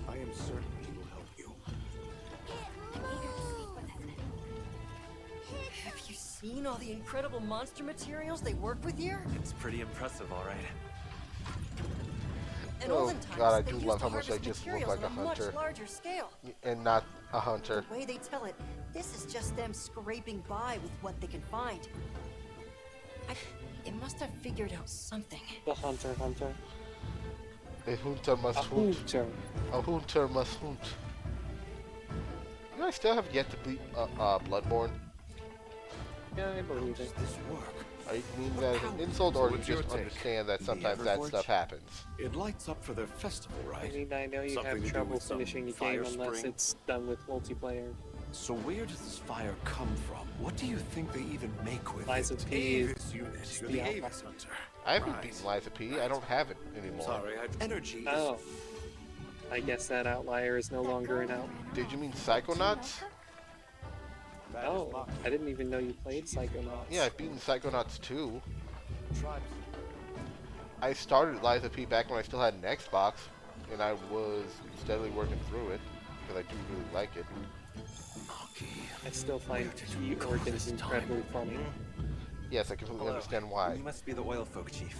I am certain he will help you. Have you seen all the incredible monster materials they work with here? It's pretty impressive, all right. In Oh olden times, God, I they do used love to how much I harvest just look materials like a on much hunter. larger scale. And not a hunter. The way they tell it, this is just them scraping by with what they can find. It must have figured out something. The hunter. A hunter must hunt. A hunter must hunt. You know, I still have yet to beat Bloodborne. Yeah, I believe it. This work. I mean that as an insult, or you just understand that sometimes that stuff happens. It lights up for their festival, I right? mean, I know you Something to have do trouble with some finishing a fire game unless spring? it's done with multiplayer. So where does this fire come from? What do you think they even make with Liza it? P is Avis unit. You're the the alpha. Avis hunter. I haven't beaten Liza P. I don't have it anymore. Sorry, energy. Oh. I guess that outlier is no longer an outlier. Did you mean Psychonauts? Oh, I didn't even know you played Psychonauts. Yeah, I've beaten Psychonauts 2. I started Liza P back when I still had an Xbox, and I was steadily working through it, because I do really like it. I still find key organs incredibly funny. Yes, I completely understand why. You must be the oil folk, Chief.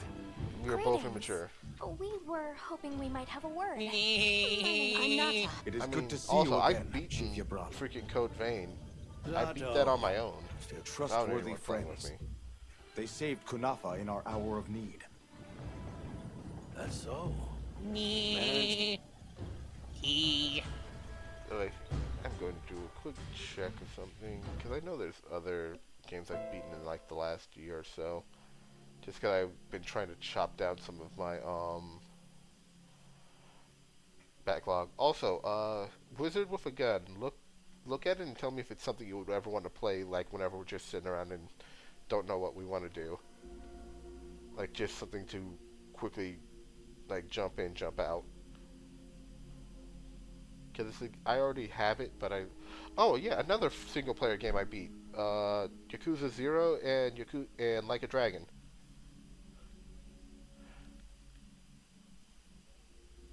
We are both immature. We were hoping we might have a word. I'm It is good to see also, you again, I've beaten Chief Yabran. freaking Code Vein. I beat that on my own. They're Without trustworthy anyone playing with friends. me. They saved Kunafa in our hour of need. That's so. He. Like, I'm going to do a quick check of something, because I know there's other games I've beaten in like the last year or so. Just because I've been trying to chop down some of my backlog. Also, Wizard with a Gun. Look at it and tell me if it's something you would ever want to play, like whenever we're just sitting around and don't know what we want to do. Like just something to quickly, like jump in, jump out. Because I already have it, but oh yeah, another single player game I beat. Yakuza 0 and Like a Dragon.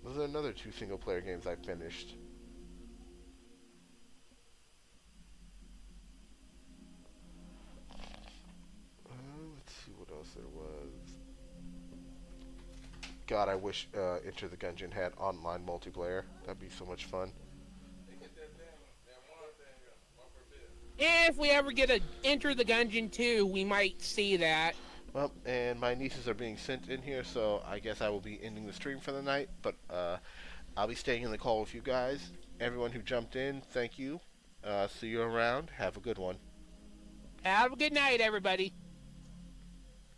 Those are another 2 single-player games I finished. Let's see what else there was. God, I wish Enter the Gungeon had online multiplayer. That'd be so much fun. If we ever get a Enter the Gungeon 2, we might see that. Well, and my nieces are being sent in here, so I guess I will be ending the stream for the night. But I'll be staying in the call with you guys. Everyone who jumped in, thank you. See you around. Have a good one. Have a good night, everybody.